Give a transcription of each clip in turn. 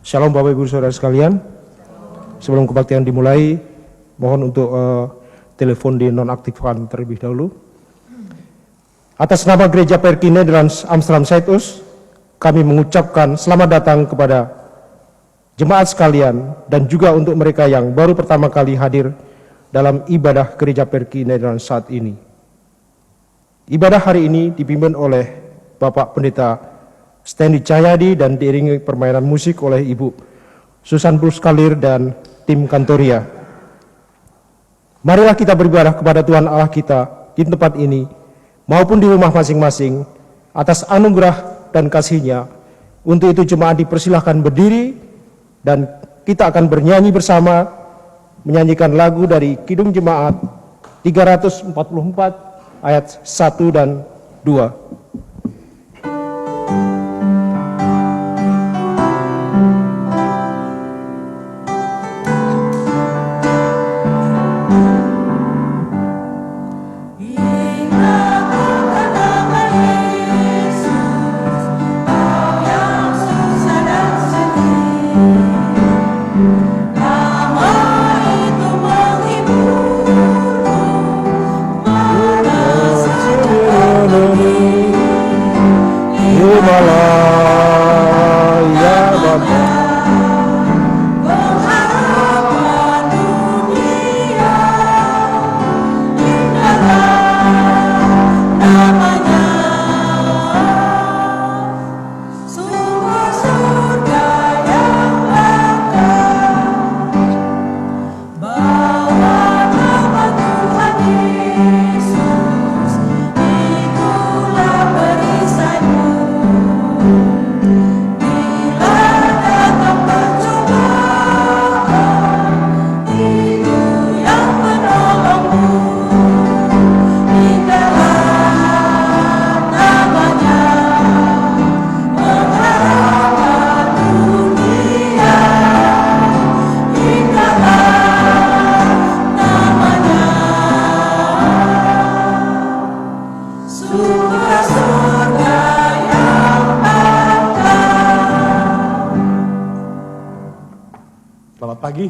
Shalom Bapak Ibu Saudara sekalian. Sebelum kebaktian dimulai, mohon untuk telepon dinonaktifkan terlebih dahulu. Atas nama Gereja PRK Nederlands Amsterdam Zuidoost, kami mengucapkan selamat datang kepada jemaat sekalian dan juga untuk mereka yang baru pertama kali hadir dalam ibadah Gereja PRK Nederlands saat ini. Ibadah hari ini dipimpin oleh Bapak Pendeta Stanley Cahyadi dan diiringi permainan musik oleh Ibu Susan Bruskalir dan tim Kantoria. Marilah kita beribadah kepada Tuhan Allah kita di tempat ini maupun di rumah masing-masing atas anugerah dan kasih-Nya. Untuk itu jemaat dipersilahkan berdiri dan kita akan bernyanyi bersama menyanyikan lagu dari Kidung Jemaat 344 ayat 1 dan 2.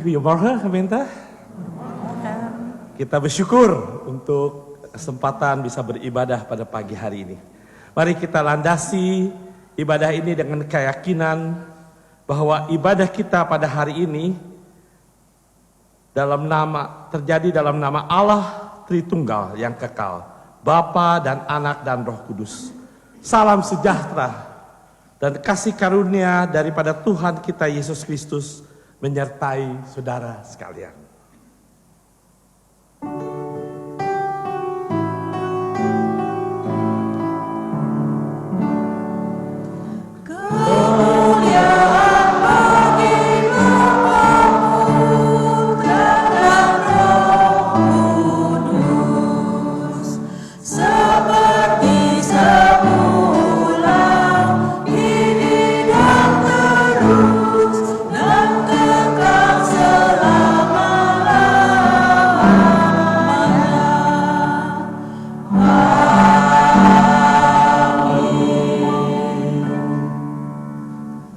Goedemorgen gemeente. Kita bersyukur untuk kesempatan bisa beribadah pada pagi hari ini. Mari kita landasi ibadah ini dengan keyakinan bahwa ibadah kita pada hari ini terjadi dalam nama Allah Tritunggal yang kekal, Bapa dan Anak dan Roh Kudus. Salam sejahtera dan kasih karunia daripada Tuhan kita Yesus Kristus menyertai saudara sekalian.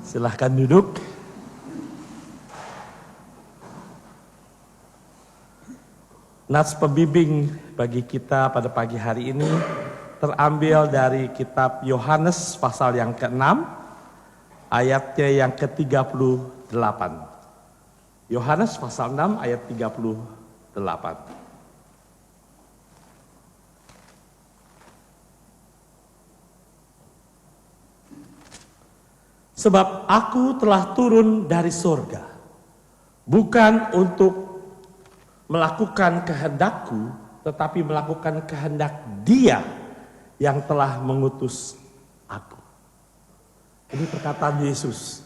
Silahkan duduk. Nats pembimbing bagi kita pada pagi hari ini terambil dari kitab Yohanes pasal yang ke-6 ayatnya yang ke-38. Yohanes pasal 6 ayat 38. Sebab aku telah turun dari surga, bukan untuk melakukan kehendakku, tetapi melakukan kehendak Dia yang telah mengutus aku. Ini perkataan Yesus.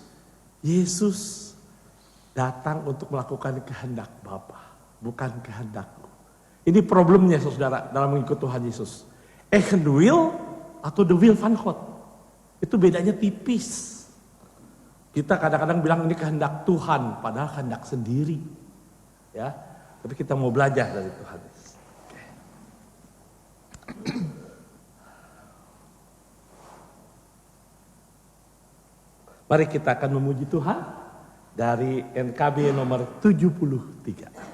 Yesus datang untuk melakukan kehendak Bapa, bukan kehendakku. Ini problemnya saudara dalam mengikut Tuhan Yesus. Eigen wil atau de wil van God. Itu bedanya tipis. Kita kadang-kadang bilang ini kehendak Tuhan, padahal kehendak sendiri. Ya, tapi kita mau belajar dari Tuhan. Mari kita akan memuji Tuhan. dari NKB nomor 73.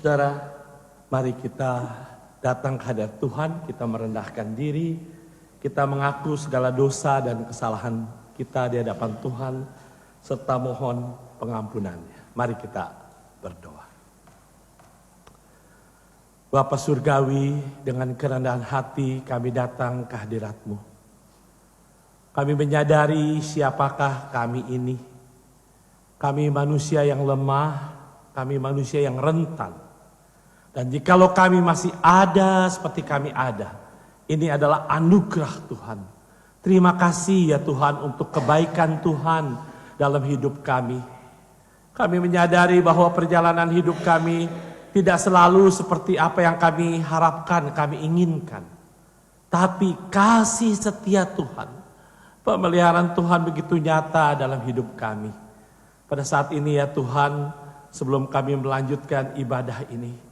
Saudara, mari kita datang ke hadirat Tuhan, kita merendahkan diri, kita mengaku segala dosa dan kesalahan kita di hadapan Tuhan, serta mohon pengampunannya. Mari kita berdoa. Bapa Surgawi, dengan kerendahan hati kami datang ke hadirat-Mu. Kami menyadari siapakah kami ini. Kami manusia yang lemah, kami manusia yang rentan. Dan jikalau kami masih ada seperti kami ada, ini adalah anugerah Tuhan. Terima kasih ya Tuhan untuk kebaikan Tuhan dalam hidup kami. Kami menyadari bahwa perjalanan hidup kami tidak selalu seperti apa yang kami harapkan, kami inginkan. Tapi kasih setia Tuhan, pemeliharaan Tuhan begitu nyata dalam hidup kami. Pada saat ini ya Tuhan, sebelum kami melanjutkan ibadah ini,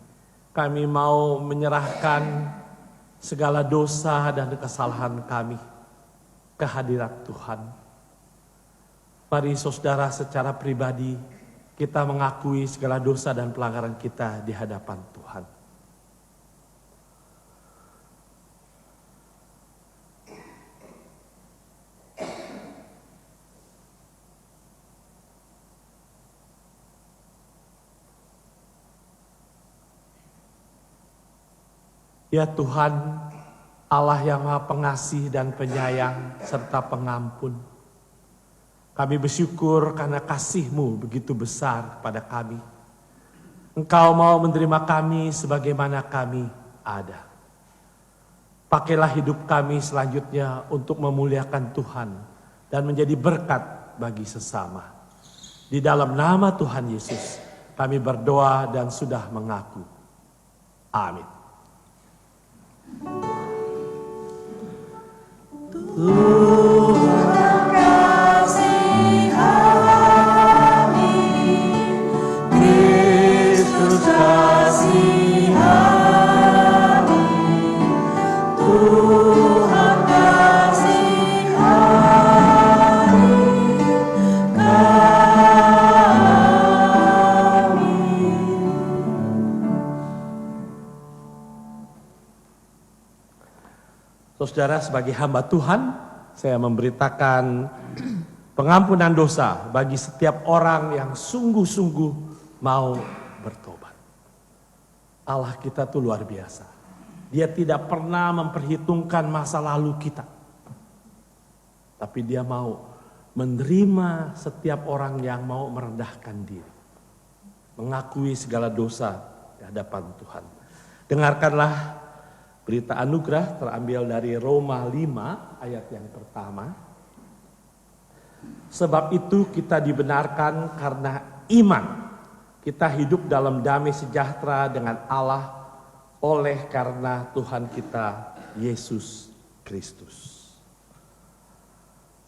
kami mau menyerahkan segala dosa dan kesalahan kami ke hadirat Tuhan. Mari saudara, secara pribadi kita mengakui segala dosa dan pelanggaran kita di hadapan Tuhan. Ya Tuhan, Allah yang Maha Pengasih dan Penyayang serta Pengampun, kami bersyukur karena kasih-Mu begitu besar kepada kami. Engkau mau menerima kami sebagaimana kami ada. Pakailah hidup kami selanjutnya untuk memuliakan Tuhan dan menjadi berkat bagi sesama. Di dalam nama Tuhan Yesus, kami berdoa dan sudah mengaku. Amin. Tuhan kasih kami, Kristus kasih kami, Tuhan kasih kami. Saudara, sebagai hamba Tuhan, saya memberitakan pengampunan dosa bagi setiap orang yang sungguh-sungguh mau bertobat. Allah kita tuh luar biasa. Dia tidak pernah memperhitungkan masa lalu kita. Tapi dia mau menerima setiap orang yang mau merendahkan diri. Mengakui segala dosa di hadapan Tuhan. Dengarkanlah berita anugerah terambil dari Roma 5 ayat yang pertama. Sebab itu kita dibenarkan karena iman. Kita hidup dalam damai sejahtera dengan Allah oleh karena Tuhan kita Yesus Kristus.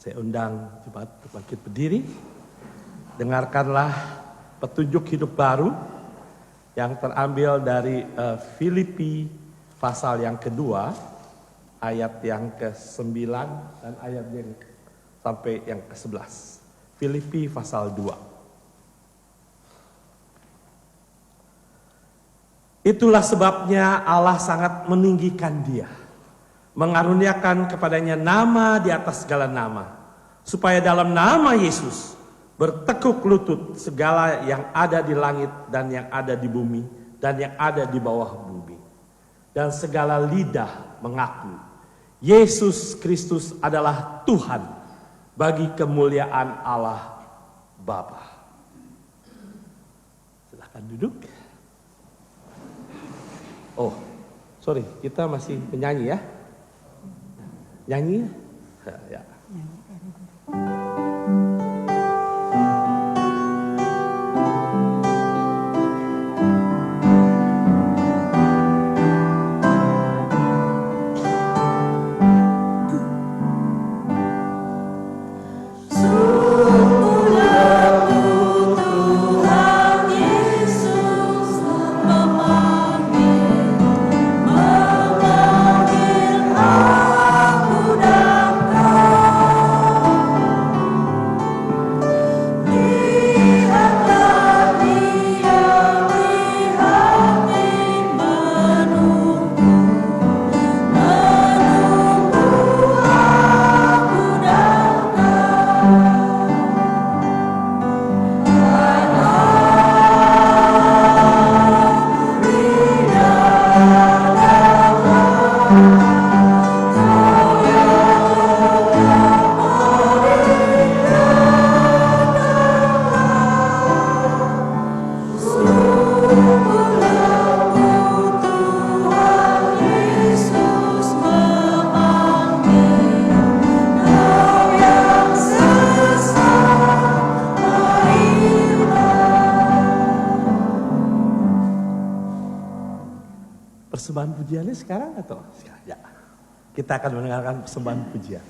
Saya undang jemaat untuk bangkit berdiri. Dengarkanlah petunjuk hidup baru yang terambil dari Filipi pasal yang kedua, ayat yang ke-9 dan ayat yang sampai yang ke-11. Filipi pasal 2. Itulah sebabnya Allah sangat meninggikan dia, mengaruniakan kepadanya nama di atas segala nama, supaya dalam nama Yesus bertekuk lutut segala yang ada di langit dan yang ada di bumi dan yang ada di bawah bumi, dan segala lidah mengaku Yesus Kristus adalah Tuhan, bagi kemuliaan Allah Bapa. Silakan duduk. Oh, sorry, kita masih penyanyi ya? Nyanyi? Ya. Tuhan Yesus memanggil aku dan lihatlah Dia prihatin menunggu aku datang. Yesus memanggil kau yang sesat, Persembahan pujiannya sekarang atau sekarang? Ya. Kita akan mendengarkan persembahan pujian.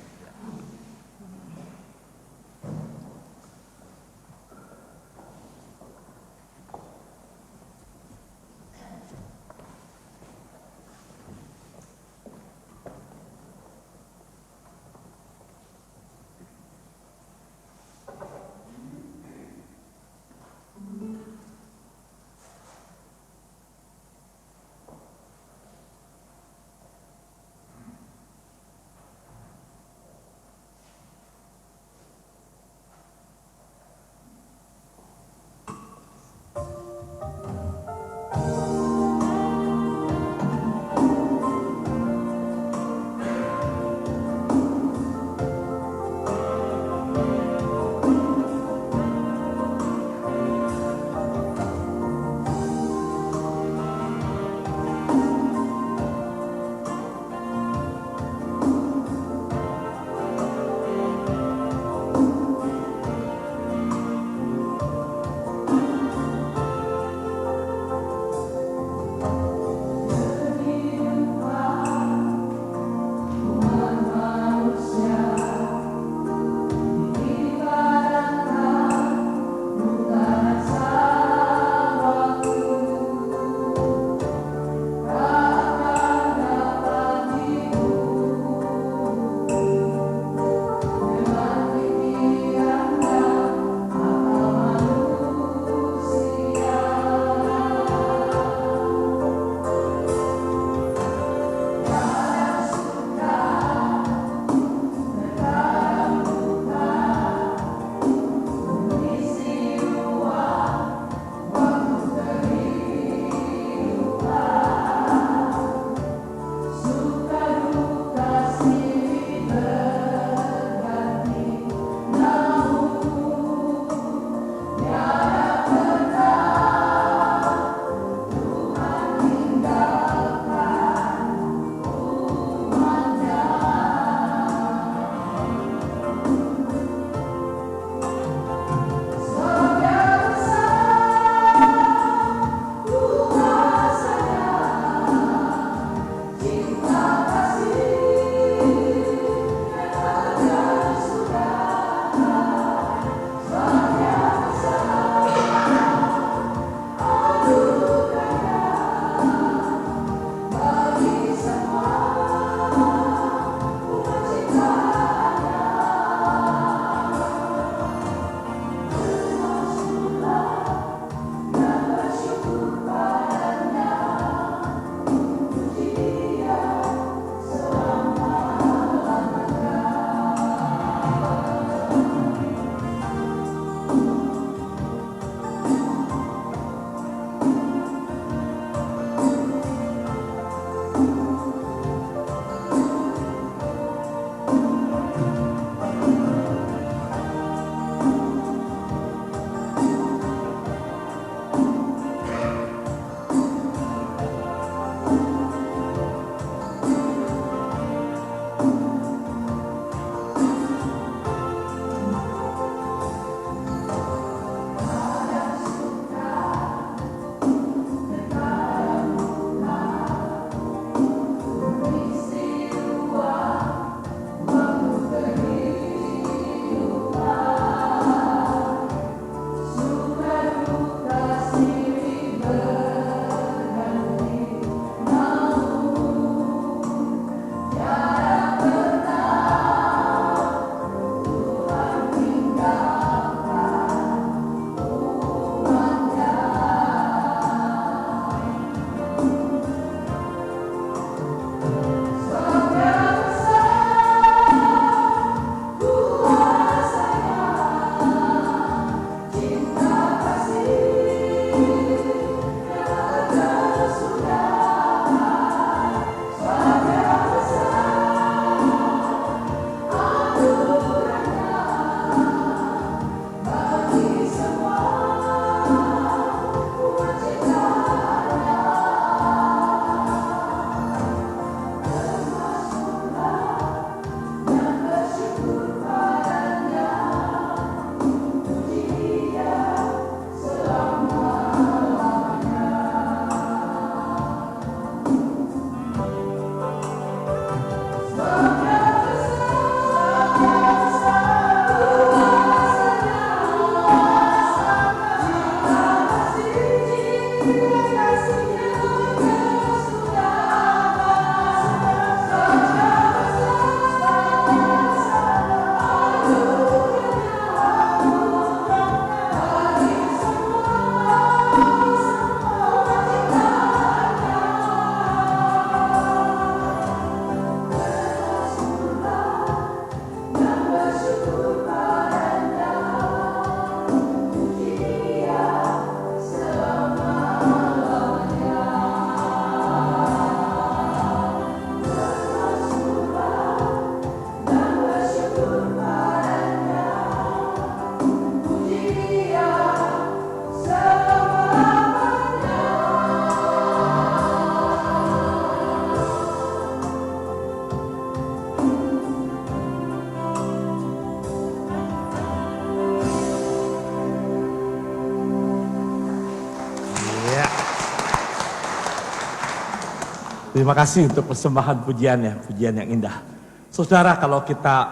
Terima kasih untuk persembahan pujiannya, pujian yang indah. Saudara, kalau kita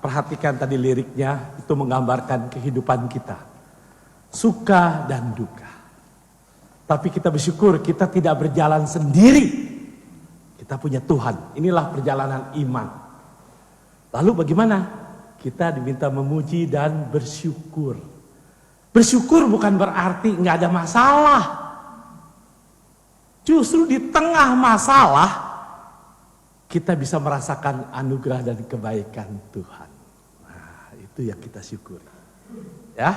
perhatikan tadi liriknya, itu menggambarkan kehidupan kita. Suka dan duka. Tapi kita bersyukur kita tidak berjalan sendiri. Kita punya Tuhan. Inilah perjalanan iman. Lalu bagaimana? Kita diminta memuji dan bersyukur. Bersyukur bukan berarti nggak ada masalah. Justru di tengah masalah, kita bisa merasakan anugerah dan kebaikan Tuhan. Nah, itu yang kita syukuri. Ya.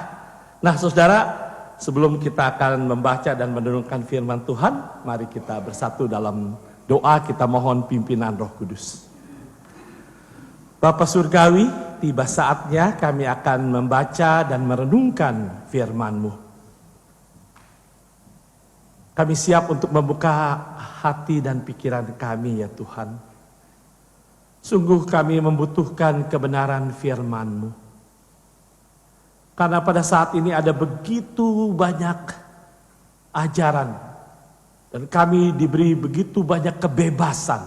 Nah, saudara, sebelum kita akan membaca dan menurunkan firman Tuhan, mari kita bersatu dalam doa, kita mohon pimpinan Roh Kudus. Bapa Surgawi, tiba saatnya kami akan membaca dan merenungkan firman-Mu. Kami siap untuk membuka hati dan pikiran kami ya Tuhan. Sungguh kami membutuhkan kebenaran firman-Mu. Karena pada saat ini ada begitu banyak ajaran. Dan kami diberi begitu banyak kebebasan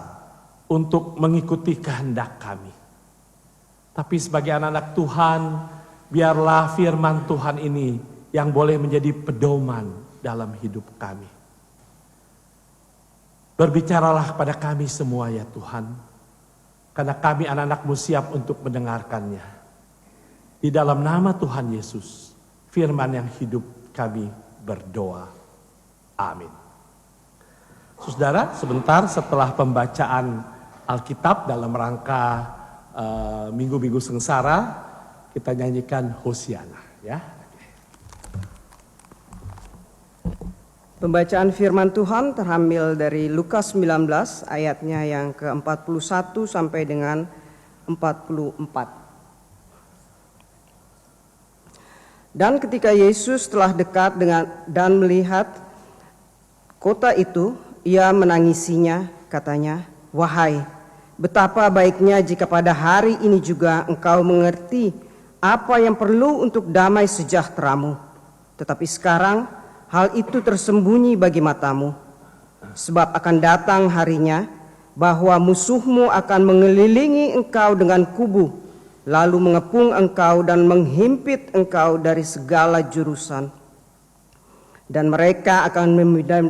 untuk mengikuti kehendak kami. Tapi sebagai anak-anak Tuhan, biarlah firman Tuhan ini yang boleh menjadi pedoman dalam hidup kami. Berbicaralah kepada kami semua ya Tuhan, karena kami anak-anak-Mu siap untuk mendengarkannya. Di dalam nama Tuhan Yesus, firman yang hidup kami berdoa. Amin. Saudara, sebentar setelah pembacaan Alkitab dalam rangka Minggu-Minggu Sengsara, kita nyanyikan Hosiana ya. Pembacaan firman Tuhan terambil dari Lukas 19 ayatnya yang ke-41 sampai dengan 44. Dan ketika Yesus telah dekat dan melihat kota itu, ia menangisinya, katanya, "Wahai, betapa baiknya jika pada hari ini juga engkau mengerti apa yang perlu untuk damai sejahteramu. Tetapi sekarang hal itu tersembunyi bagi matamu, sebab akan datang harinya bahwa musuhmu akan mengelilingi engkau dengan kubu, lalu mengepung engkau dan menghimpit engkau dari segala jurusan. Dan mereka akan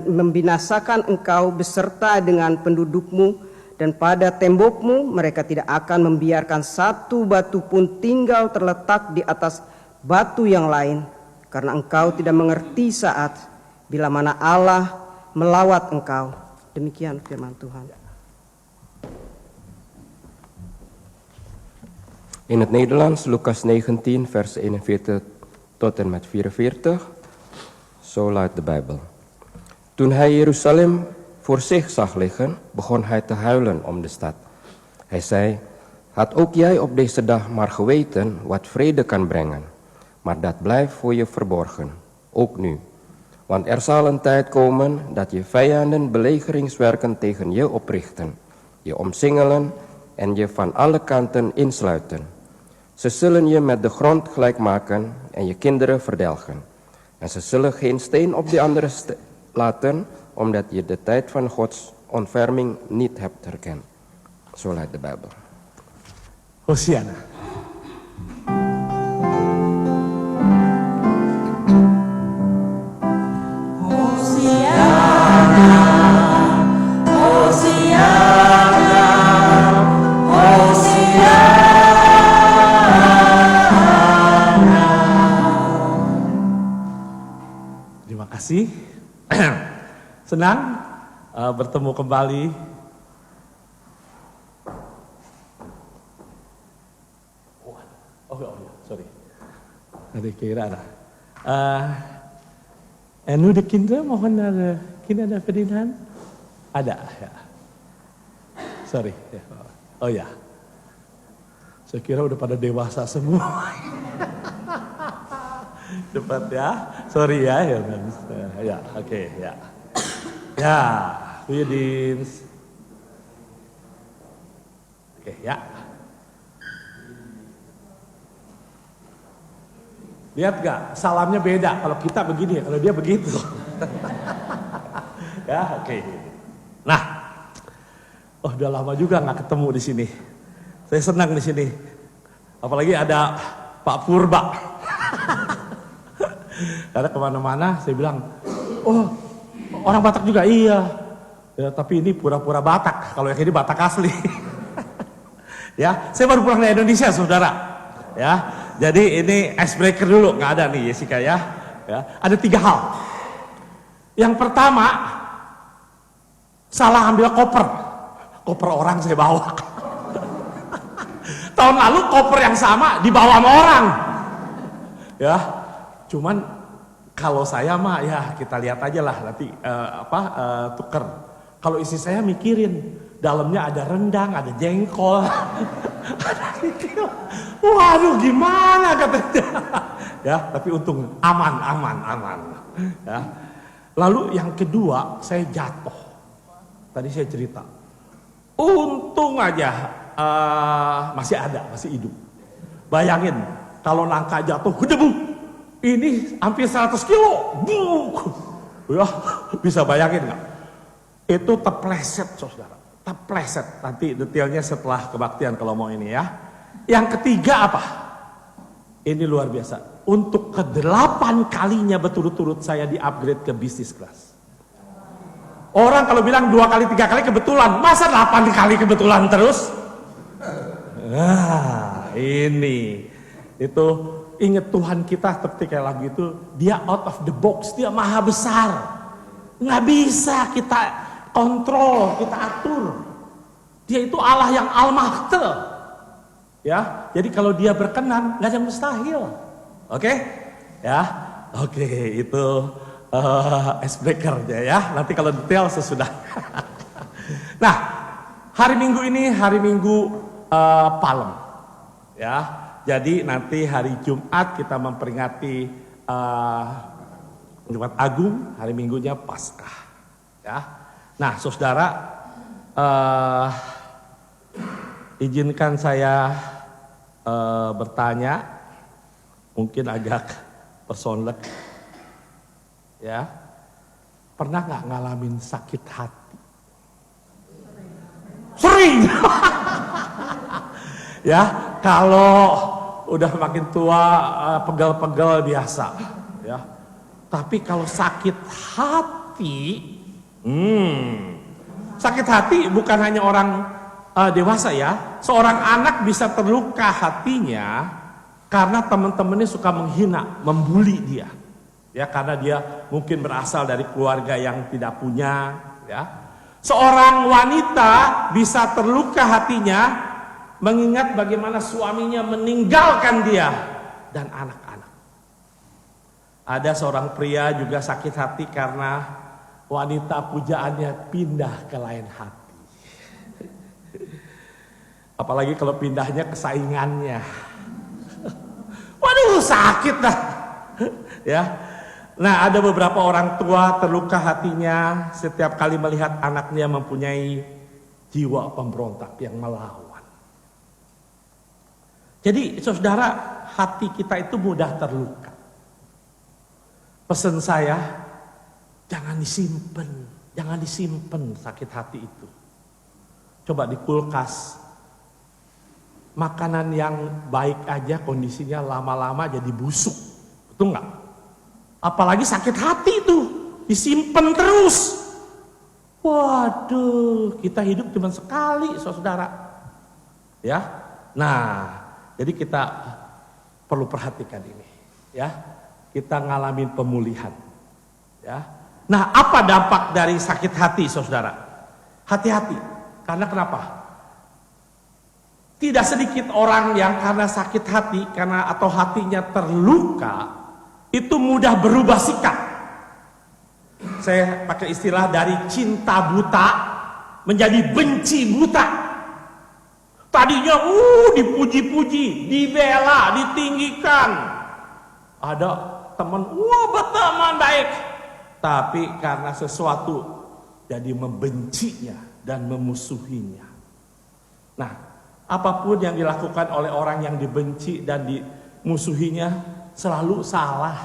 membinasakan engkau beserta dengan pendudukmu, dan pada tembokmu mereka tidak akan membiarkan satu batu pun tinggal terletak di atas batu yang lain. Karena engkau tidak mengerti saat bila mana Allah melawat engkau." Demikian firman Tuhan. In het Nederlands, Lucas 19, vers 41 tot en met 44. Zo luidt de Bijbel. Toen hij Jeruzalem voor zich zag liggen, begon hij te huilen om de stad. Hij zei, had ook jij op deze dag maar geweten wat vrede kan brengen. Maar dat blijft voor je verborgen, ook nu. Want er zal een tijd komen dat je vijanden belegeringswerken tegen je oprichten, je omsingelen en je van alle kanten insluiten. Ze zullen je met de grond gelijk maken en je kinderen verdelgen. En ze zullen geen steen op de andere laten, omdat je de tijd van Gods ontferming niet hebt herkend. Zo luidt de Bijbel. Hosiana. Terima kasih. Senang bertemu kembali. Oh ya, sorry. Ada kira ada. Nu de kinderen mogen naar kinderen Ferdinand? Ada ya. Sorry. Ya. Oh ya. Saya kira udah pada dewasa semua. Cepat ya. Sorry ya. Ya, oke, ya. Ya, goeie Oke, ya. Lihat gak? Salamnya beda. Kalau kita begini ya, kalau dia begitu. Ya, oke. Nah, Oh, udah lama juga nggak ketemu di sini. Saya senang di sini. Apalagi ada Pak Purba. Karena kemana-mana saya bilang, oh orang Batak juga, iya. Ya, tapi ini pura-pura Batak. Kalau yang ini Batak asli. Ya, saya baru pulang dari Indonesia, saudara. Ya, jadi ini icebreaker dulu, nggak ada nih Jessica ya. Ya, ada 3 hal. Yang pertama, salah ambil koper. Koper orang saya bawa. Tahun lalu koper yang sama dibawa sama orang. Ya, cuman kalau saya mah ya kita lihat aja lah nanti tuker. Kalau isi saya mikirin, dalamnya ada rendang, ada jengkol, ada kikil. Waduh gimana katanya. Ya, tapi untung aman. Ya. Lalu yang kedua, saya jatuh. Tadi saya cerita. Untung aja masih ada, masih hidup. Bayangin kalau nangka jatuh, gedebuk. Ini hampir 100 kilo. Ya, bisa bayangin nggak? Itu terpleset, saudara. Terpleset. Nanti detailnya setelah kebaktian kalau mau ini ya. Yang ketiga apa? Ini luar biasa. Untuk ke-8 kalinya berturut-turut saya di-upgrade ke business class. Orang kalau bilang 2 kali, 3 kali kebetulan. Masa 8 kali kebetulan terus? Nah, ini. Itu ingat Tuhan kita seperti kayak lagu itu. Dia out of the box. Dia maha besar. Nggak bisa kita kontrol, kita atur. Dia itu Allah yang al-mahte. Ya, jadi kalau dia berkenan, nggak ada yang mustahil. Oke? Ya, oke, itu icebreaker ya. Nanti kalau detail sesudah. Nah, hari Minggu ini hari Minggu Palem. Ya, jadi nanti hari Jumat kita memperingati Jumat Agung, hari Minggunya Paskah. Ya, nah, saudara, izinkan saya bertanya, mungkin agak personal. Ya, pernah nggak ngalamin sakit hati? Sering. Ya, kalau udah makin tua pegel-pegel biasa. Ya, tapi kalau sakit hati, sakit hati bukan hanya orang dewasa ya. Seorang anak bisa terluka hatinya karena teman-temannya suka menghina, membuli dia. Ya, karena dia mungkin berasal dari keluarga yang tidak punya, ya. Seorang wanita bisa terluka hatinya mengingat bagaimana suaminya meninggalkan dia dan anak-anak. Ada seorang pria juga sakit hati karena wanita pujaannya pindah ke lain hati. Apalagi kalau pindahnya ke saingannya. Waduh, sakit dah. Ya. Nah, ada beberapa orang tua terluka hatinya setiap kali melihat anaknya mempunyai jiwa pemberontak yang melawan. Jadi, saudara, hati kita itu mudah terluka. Pesan saya, jangan disimpan sakit hati itu. Coba di kulkas, makanan yang baik aja kondisinya lama-lama jadi busuk, betul nggak? Apalagi sakit hati itu disimpan terus. Waduh, kita hidup cuma sekali, saudara. Ya, nah, jadi kita perlu perhatikan ini. Ya, kita ngalamin pemulihan. Ya, nah, apa dampak dari sakit hati, saudara? Hati-hati, karena kenapa? Tidak sedikit orang yang karena sakit hati, atau hatinya terluka, itu mudah berubah sikap. Saya pakai istilah dari cinta buta menjadi benci buta. Tadinya dipuji-puji, dibela, ditinggikan. Ada teman, berteman baik. Tapi karena sesuatu jadi membencinya dan memusuhinya. Nah, apapun yang dilakukan oleh orang yang dibenci dan dimusuhinya selalu salah,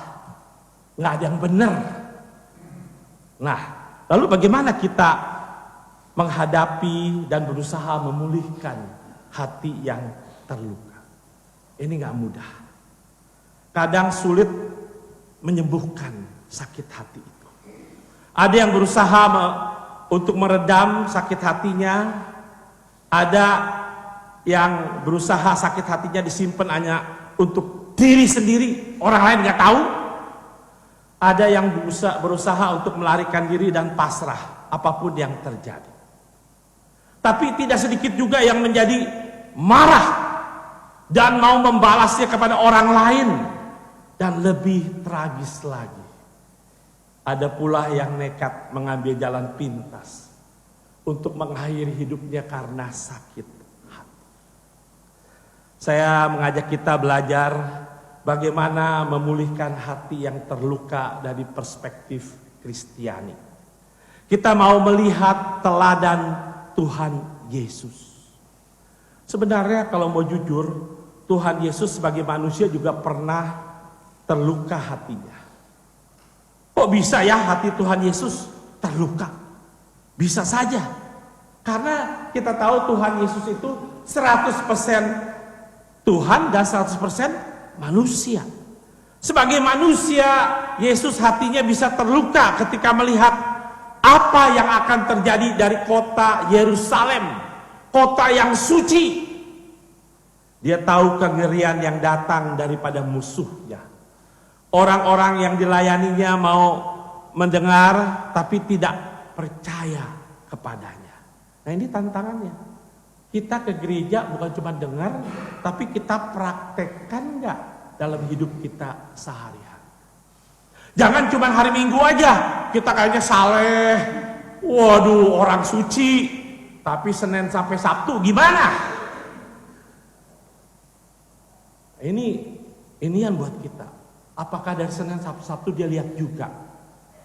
nggak ada yang benar. Nah, lalu bagaimana kita menghadapi dan berusaha memulihkan hati yang terluka. Ini gak mudah. Kadang sulit menyembuhkan sakit hati itu. Ada yang berusaha untuk meredam sakit hatinya. Ada yang berusaha sakit hatinya disimpan hanya untuk diri sendiri, orang lain gak tahu. Ada yang berusaha untuk melarikan diri dan pasrah apapun yang terjadi. Tapi tidak sedikit juga yang menjadi marah dan mau membalasnya kepada orang lain. Dan lebih tragis lagi, ada pula yang nekat mengambil jalan pintas untuk mengakhiri hidupnya karena sakit hati. Saya mengajak kita belajar bagaimana memulihkan hati yang terluka dari perspektif Kristiani. Kita mau melihat teladan Tuhan Yesus. Sebenarnya kalau mau jujur, Tuhan Yesus sebagai manusia juga pernah terluka hatinya. Kok bisa ya hati Tuhan Yesus terluka? Bisa saja. Karena kita tahu Tuhan Yesus itu 100% Tuhan dan 100% manusia. Sebagai manusia, Yesus hatinya bisa terluka ketika melihat apa yang akan terjadi dari kota Yerusalem, kota yang suci. Dia tahu kengerian yang datang daripada musuhnya. Orang-orang yang dilayaninya mau mendengar tapi tidak percaya kepadanya. Nah, ini tantangannya. Kita ke gereja bukan cuma dengar, tapi kita praktekkan nggak dalam hidup kita sehari-hari. Jangan cuma hari Minggu aja kita kayaknya saleh, waduh orang suci, tapi Senin sampai Sabtu gimana? Ini yang buat kita. Apakah dari Senin sampai Sabtu dia lihat juga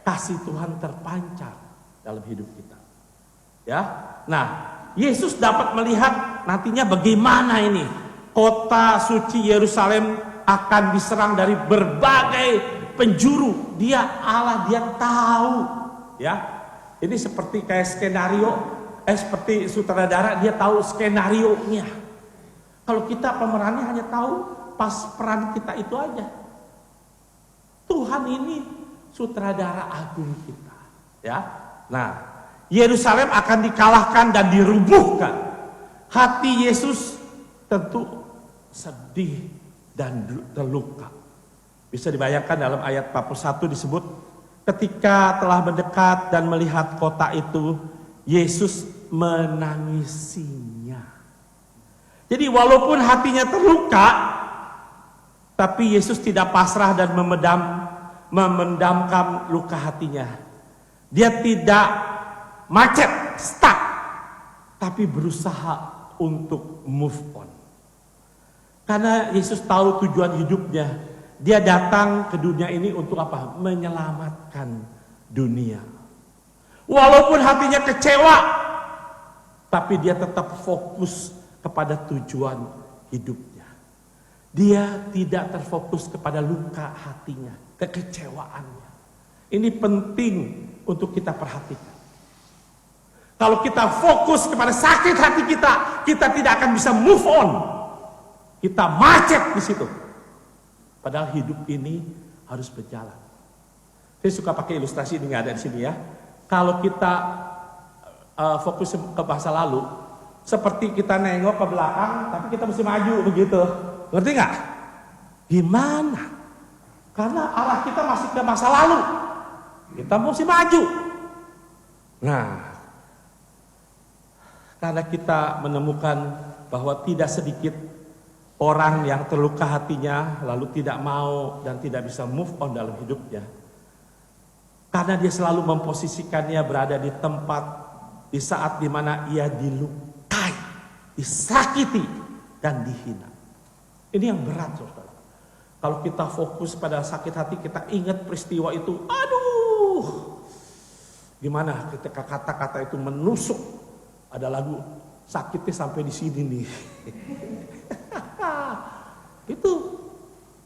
kasih Tuhan terpancar dalam hidup kita? Ya, nah Yesus dapat melihat nantinya bagaimana ini kota suci Yerusalem akan diserang dari berbagai penjuru. Dia Allah, dia tahu. Ya, ini seperti kayak skenario, seperti sutradara, dia tahu skenario nya. Kalau kita pemerannya hanya tahu pas peran kita itu aja. Tuhan ini sutradara agung kita, ya. Nah, Yerusalem akan dikalahkan dan dirubuhkan. Hati Yesus tentu sedih dan terluka. Bisa dibayangkan dalam ayat 41 disebut, ketika telah mendekat dan melihat kota itu, Yesus menangisinya. Jadi walaupun hatinya terluka, tapi Yesus tidak pasrah dan memendamkan luka hatinya. Dia tidak macet, stuck, tapi berusaha untuk move on. Karena Yesus tahu tujuan hidupnya. Dia datang ke dunia ini untuk apa? Menyelamatkan dunia. Walaupun hatinya kecewa, tapi dia tetap fokus kepada tujuan hidupnya. Dia tidak terfokus kepada luka hatinya, kekecewaannya. Ini penting untuk kita perhatikan. Kalau kita fokus kepada sakit hati kita, kita tidak akan bisa move on. Kita macet di situ. Padahal hidup ini harus berjalan. Saya suka pakai ilustrasi ini, nggak ada di sini ya. Kalau kita fokus ke masa lalu, seperti kita nengok ke belakang, tapi kita mesti maju begitu. Ngerti nggak? Gimana? Karena arah kita masih ke masa lalu. Kita mesti maju. Nah, karena kita menemukan bahwa tidak sedikit orang yang terluka hatinya, lalu tidak mau dan tidak bisa move on dalam hidupnya. Karena dia selalu memposisikannya berada di tempat, di saat dimana ia dilukai, disakiti, dan dihina. Ini yang berat, saudara. Kalau kita fokus pada sakit hati, kita ingat peristiwa itu, aduh, gimana ketika kata-kata itu menusuk. Ada lagu sakitnya sampai di sini nih. Itu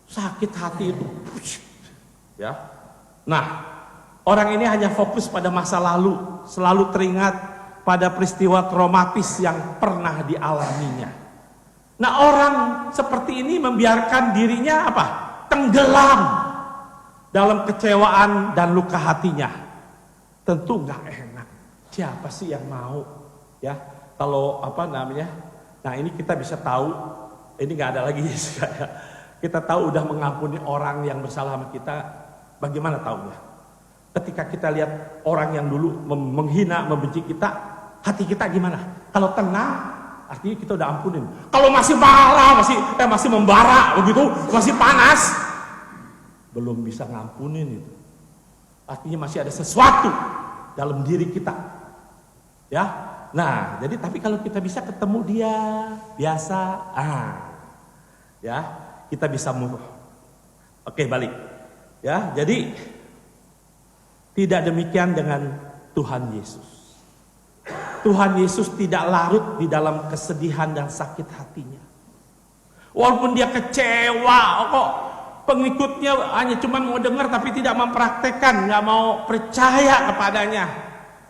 sakit hati itu, ya. Nah, orang ini hanya fokus pada masa lalu, selalu teringat pada peristiwa traumatis yang pernah dialaminya. Nah, orang seperti ini membiarkan dirinya apa? Tenggelam dalam kecewaan dan luka hatinya. Tentu nggak enak. Siapa sih yang mau ya kalau apa namanya? Nah, ini kita bisa tahu, ini nggak ada lagi ya. Kita tahu udah mengampuni orang yang bersalah sama kita, bagaimana taunya? Ketika kita lihat orang yang dulu menghina, membenci kita, hati kita gimana? Kalau tenang, artinya kita udah ampunin. Kalau masih marah, masih membara begitu, masih panas, belum bisa ngampunin itu. Artinya masih ada sesuatu dalam diri kita. Ya. Nah, jadi tapi kalau kita bisa ketemu dia biasa, ya, kita bisa move. Oke, balik. Ya, jadi tidak demikian dengan Tuhan Yesus. Tuhan Yesus tidak larut di dalam kesedihan dan sakit hatinya. Walaupun dia kecewa, kok pengikutnya hanya cuma mau dengar tapi tidak mempraktekkan, nggak mau percaya kepadanya.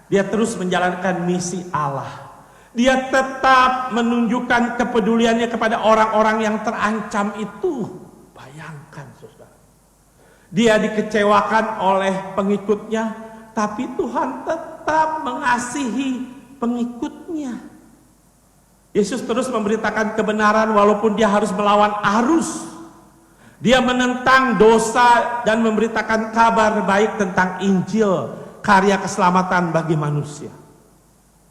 Dia terus menjalankan misi Allah. Dia tetap menunjukkan kepeduliannya kepada orang-orang yang terancam itu. Bayangkan, saudara. Dia dikecewakan oleh pengikutnya, tapi Tuhan tetap mengasihi pengikutnya. Yesus terus memberitakan kebenaran walaupun dia harus melawan arus. Dia menentang dosa dan memberitakan kabar baik tentang Injil, karya keselamatan bagi manusia.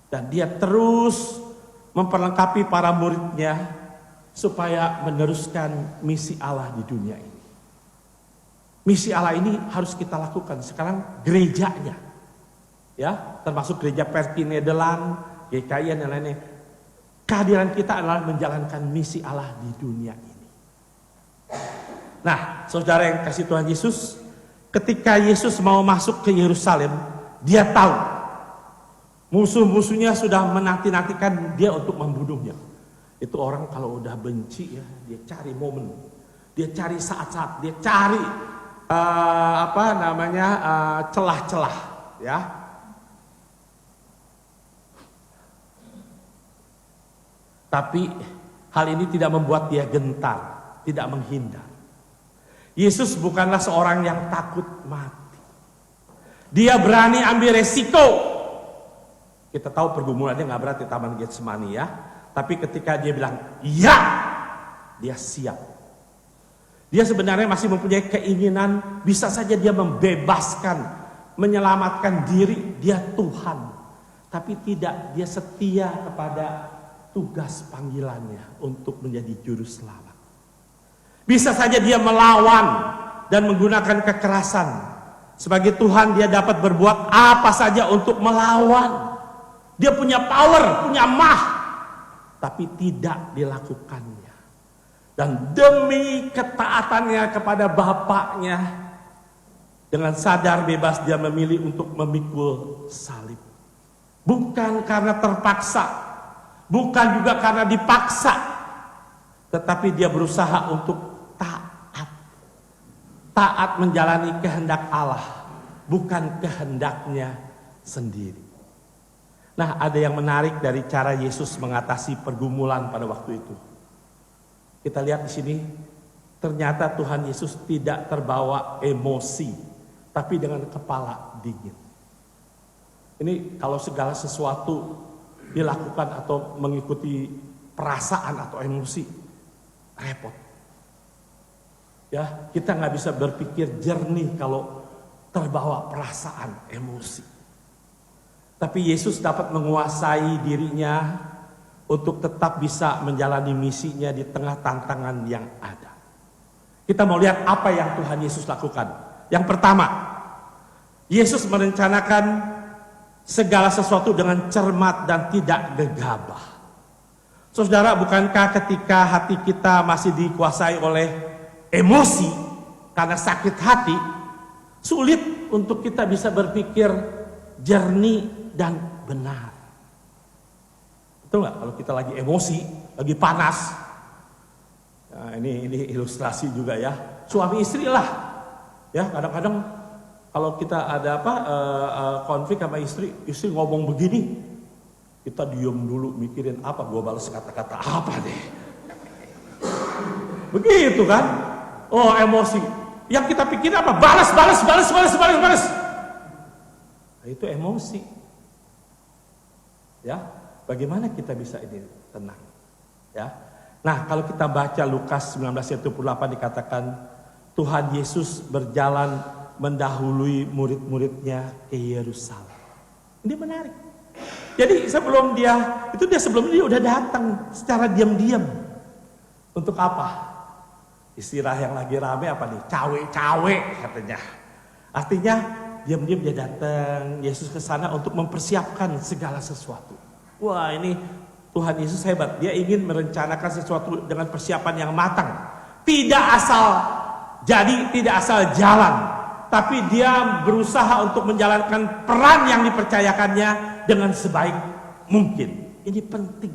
Dan dia terus memperlengkapi para muridnya supaya meneruskan misi Allah di dunia ini. Misi Allah ini harus kita lakukan sekarang gerejanya. Ya, termasuk gereja Perki Nederland, GKI dan lainnya. Kehadiran kita adalah menjalankan misi Allah di dunia ini. Nah, saudara yang kasih Tuhan Yesus, ketika Yesus mau masuk ke Yerusalem, dia tahu musuh-musuhnya sudah menanti-nantikan dia untuk membunuhnya. Itu orang kalau udah benci ya, dia cari momen, dia cari saat-saat, dia cari celah-celah, ya. Tapi hal ini tidak membuat dia gentar, tidak menghindar. Yesus bukanlah seorang yang takut mati. Dia berani ambil resiko. Kita tahu pergumulannya nggak berat di Taman Getsemani ya. Tapi ketika dia bilang iya, dia siap. Dia sebenarnya masih mempunyai keinginan, bisa saja dia membebaskan, menyelamatkan diri, dia Tuhan. Tapi tidak, dia setia kepada tugas panggilannya untuk menjadi juru selamat. Bisa saja dia melawan dan menggunakan kekerasan. Sebagai Tuhan dia dapat berbuat apa saja untuk melawan. Dia punya power, punya mah, tapi tidak dilakukannya. Dan demi ketaatannya kepada Bapaknya, dengan sadar bebas dia memilih untuk memikul salib. Bukan karena terpaksa, bukan juga karena dipaksa, tetapi dia berusaha untuk taat. Taat menjalani kehendak Allah, bukan kehendaknya sendiri. Nah, ada yang menarik dari cara Yesus mengatasi pergumulan pada waktu itu. Kita lihat di sini, ternyata Tuhan Yesus tidak terbawa emosi, tapi dengan kepala dingin. Ini kalau segala sesuatu dilakukan atau mengikuti perasaan atau emosi, repot. Ya, kita nggak bisa berpikir jernih kalau terbawa perasaan, emosi. Tapi Yesus dapat menguasai dirinya untuk tetap bisa menjalani misinya di tengah tantangan yang ada. Kita mau lihat apa yang Tuhan Yesus lakukan. Yang pertama, Yesus merencanakan segala sesuatu dengan cermat dan tidak gegabah. Saudara, bukankah ketika hati kita masih dikuasai oleh emosi karena sakit hati, sulit untuk kita bisa berpikir jernih dan benar? Betul nggak? Kalau kita lagi emosi, lagi panas, nah, ini ilustrasi juga ya. Suami istri lah, ya kadang-kadang kalau kita ada konflik sama istri ngomong begini, Kita diem dulu mikirin apa, gua balas kata-kata apa deh. Begitu kan? Oh, emosi. Yang kita pikir apa? Balas. Nah, itu emosi. Ya, bagaimana kita bisa ini tenang? Ya. Nah, kalau kita baca Lukas 19:28 dikatakan Tuhan Yesus berjalan mendahului murid-muridnya ke Yerusalem. Ini menarik. Jadi sebelum dia udah datang secara diam-diam. Untuk apa? Istilah yang lagi rame apa nih? Cawe-cawe katanya. Artinya diam-diam dia datang, Yesus ke sana untuk mempersiapkan segala sesuatu. Wah, ini Tuhan Yesus hebat. Dia ingin merencanakan sesuatu dengan persiapan yang matang. Tidak asal jadi, tidak asal jalan. Tapi dia berusaha untuk menjalankan peran yang dipercayakannya dengan sebaik mungkin. Ini penting.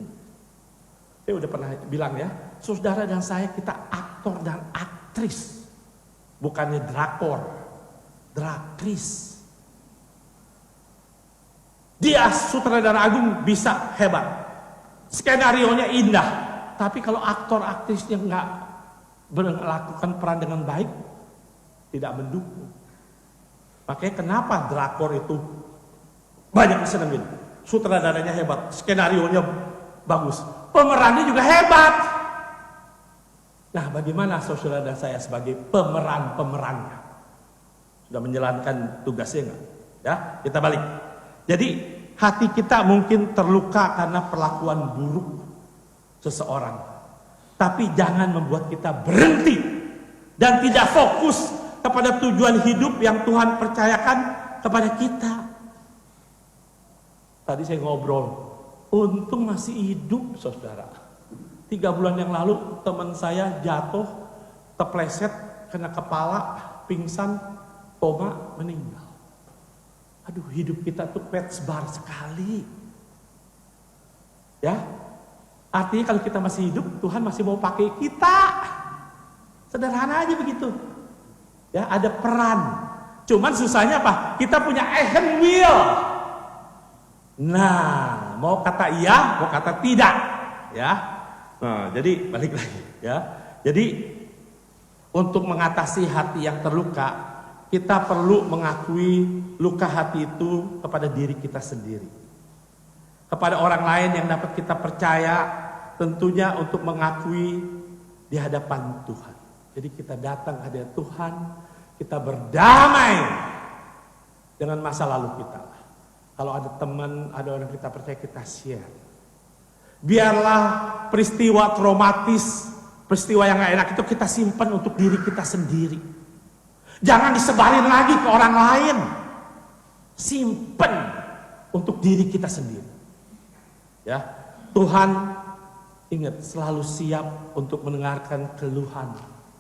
Saya udah pernah bilang ya, saudara dan saya kita aktor dan aktris. Bukannya drakor, draktris. Dia sutradara agung bisa hebat. Skenarionya indah. Tapi kalau aktor aktrisnya nggak melakukan peran dengan baik, tidak mendukung. Makanya kenapa drakor itu banyak disenengin. Sutradaranya hebat, skenarionya bagus, pemerannya juga hebat. Nah, bagaimana saudara dan saya sebagai pemerannya? Sudah menjalankan tugasnya enggak? Ya, kita balik. Jadi hati kita mungkin terluka karena perlakuan buruk seseorang. Tapi jangan membuat kita berhenti dan tidak fokus kepada tujuan hidup yang Tuhan percayakan kepada kita. Tadi saya ngobrol, untung masih hidup saudara. 3 bulan yang lalu teman saya jatuh, terpleset, kena kepala, pingsan, koma, meninggal. Aduh, hidup kita tuh petsbar sekali. Ya, artinya kalau kita masih hidup, Tuhan masih mau pakai kita. Sederhana aja begitu. Ya, ada peran. Cuman susahnya apa? Kita punya action wheel. Nah, mau kata iya, mau kata tidak. Ya. Nah, jadi balik lagi. Ya. Jadi untuk mengatasi hati yang terluka, kita perlu mengakui luka hati itu kepada diri kita sendiri. Kepada orang lain yang dapat kita percaya, tentunya untuk mengakui di hadapan Tuhan. Jadi kita datang hadirat Tuhan, kita berdamai dengan masa lalu kita. Kalau ada teman, ada orang kita percaya, kita share. Biarlah peristiwa traumatis, peristiwa yang gak enak itu kita simpan untuk diri kita sendiri. Jangan disebarin lagi ke orang lain. Simpan untuk diri kita sendiri. Ya, Tuhan ingat selalu siap untuk mendengarkan keluhan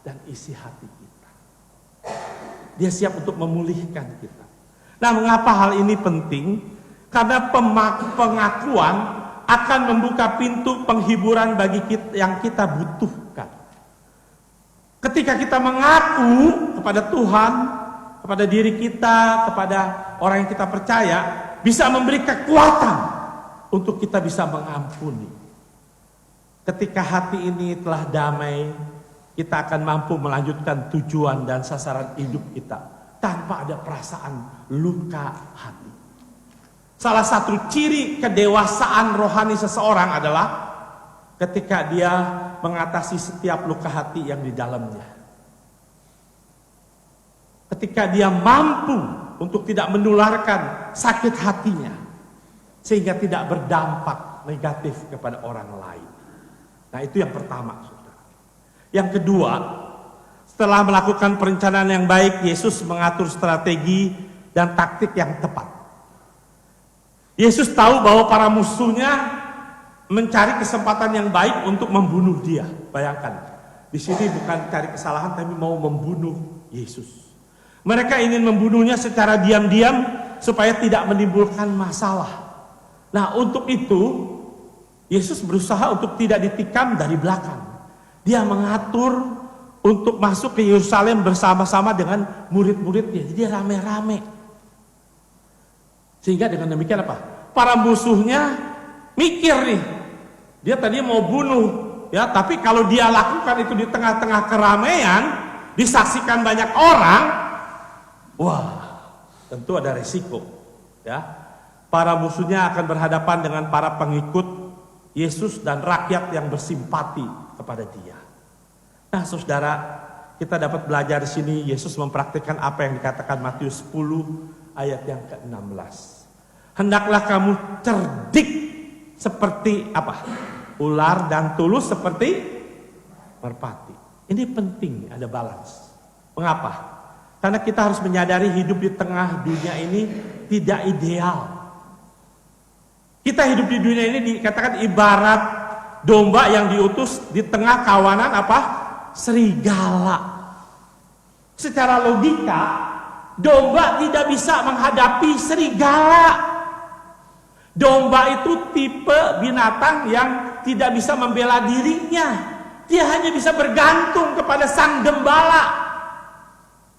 dan isi hati kita. Dia siap untuk memulihkan kita. Nah, mengapa hal ini penting? Karena pengakuan akan membuka pintu penghiburan bagi kita yang kita butuhkan. Ketika kita mengaku kepada Tuhan, kepada diri kita, kepada orang yang kita percaya, bisa memberi kekuatan untuk kita bisa mengampuni. Ketika hati ini telah damai, kita akan mampu melanjutkan tujuan dan sasaran hidup kita tanpa ada perasaan luka hati. Salah satu ciri kedewasaan rohani seseorang adalah ketika dia mengatasi setiap luka hati yang di dalamnya. Ketika dia mampu untuk tidak menularkan sakit hatinya, sehingga tidak berdampak negatif kepada orang lain. Nah, itu yang pertama, saudara. Yang kedua, setelah melakukan perencanaan yang baik, Yesus mengatur strategi dan taktik yang tepat. Yesus tahu bahwa para musuhnya mencari kesempatan yang baik untuk membunuh dia. Bayangkan, di sini bukan cari kesalahan, tapi mau membunuh Yesus. Mereka ingin membunuhnya secara diam-diam supaya tidak menimbulkan masalah. Nah, untuk itu Yesus berusaha untuk tidak ditikam dari belakang. Dia mengatur untuk masuk ke Yerusalem bersama-sama dengan murid-muridnya. Jadi rame-rame. Sehingga dengan demikian apa? Para musuhnya mikir nih, dia tadi mau bunuh, ya, tapi kalau dia lakukan itu di tengah-tengah keramaian, disaksikan banyak orang, wah, tentu ada resiko, ya. Para musuhnya akan berhadapan dengan para pengikut Yesus dan rakyat yang bersimpati kepada dia. Nah, saudara, kita dapat belajar di sini Yesus mempraktikkan apa yang dikatakan Matius 10 ayat yang ke-16. Hendaklah kamu cerdik seperti apa? Ular dan tulus seperti merpati. Ini penting ada balance. Mengapa? Karena kita harus menyadari hidup di tengah dunia ini tidak ideal. Kita hidup di dunia ini dikatakan ibarat domba yang diutus di tengah kawanan apa? Serigala. Secara logika, domba tidak bisa menghadapi serigala. Domba itu tipe binatang yang tidak bisa membela dirinya. Dia hanya bisa bergantung kepada sang gembala.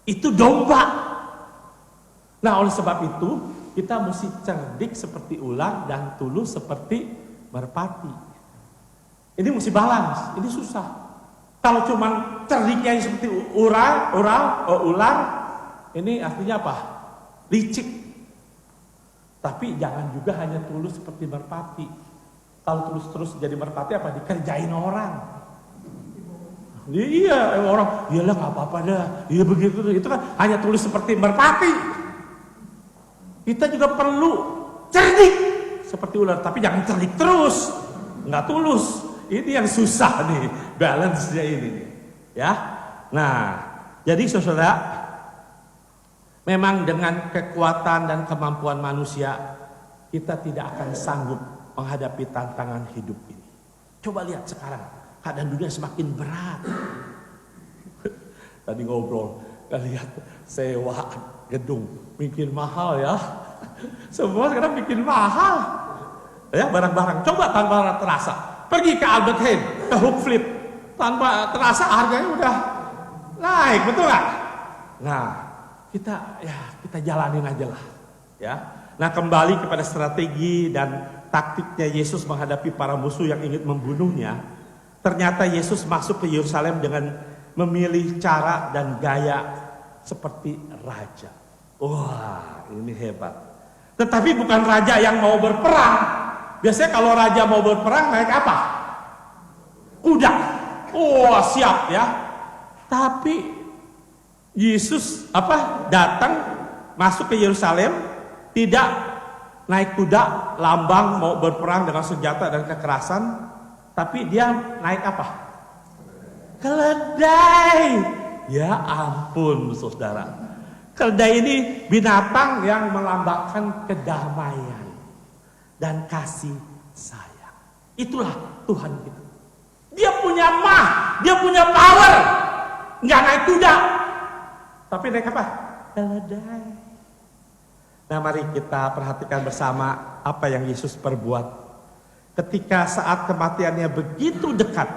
Itu domba. Nah, oleh sebab itu kita mesti cerdik seperti ular dan tulus seperti merpati. Ini mesti balance, ini susah. Kalau cuma cerdiknya seperti ular, ini artinya apa? Licik. Tapi jangan juga hanya tulus seperti merpati. Kalau tulus terus jadi merpati apa? Dikerjain orang. Iya, orang, iyalah nggak apa-apa dah. Iya begitu, itu kan hanya tulus seperti merpati. Kita juga perlu cerdik seperti ular, tapi jangan cerdik terus, nggak tulus. Ini yang susah nih, balance-nya ini, ya. Nah, jadi saudara, memang dengan kekuatan dan kemampuan manusia, kita tidak akan sanggup menghadapi tantangan hidup ini. Coba lihat sekarang, keadaan dunia semakin berat. Tadi ngobrol, lihat sewa gedung, bikin mahal ya. Semua sekarang bikin mahal. Ya, barang-barang, coba tanpa terasa. Pergi ke Albert Heijn, ke Hook Flip, tanpa terasa harganya udah naik, betul nggak? Nah, kita jalanin aja lah, ya. Nah, kembali kepada strategi dan taktiknya Yesus menghadapi para musuh yang ingin membunuhnya. Ternyata Yesus masuk ke Yerusalem dengan memilih cara dan gaya seperti raja. Wah, ini hebat. Tetapi bukan raja yang mau berperang. Biasanya kalau raja mau berperang naik apa? Kuda. Oh, siap ya. Tapi Yesus datang masuk ke Yerusalem tidak naik kuda, lambang mau berperang dengan senjata dan kekerasan, tapi dia naik apa? Keledai. Ya ampun, saudara. Keledai ini binatang yang melambangkan kedamaian dan kasih sayang. Itulah Tuhan kita. Dia punya dia punya power. Nggak naik kuda, tapi naik apa? Keledai. Nah, mari kita perhatikan bersama apa yang Yesus perbuat ketika saat kematiannya begitu dekat.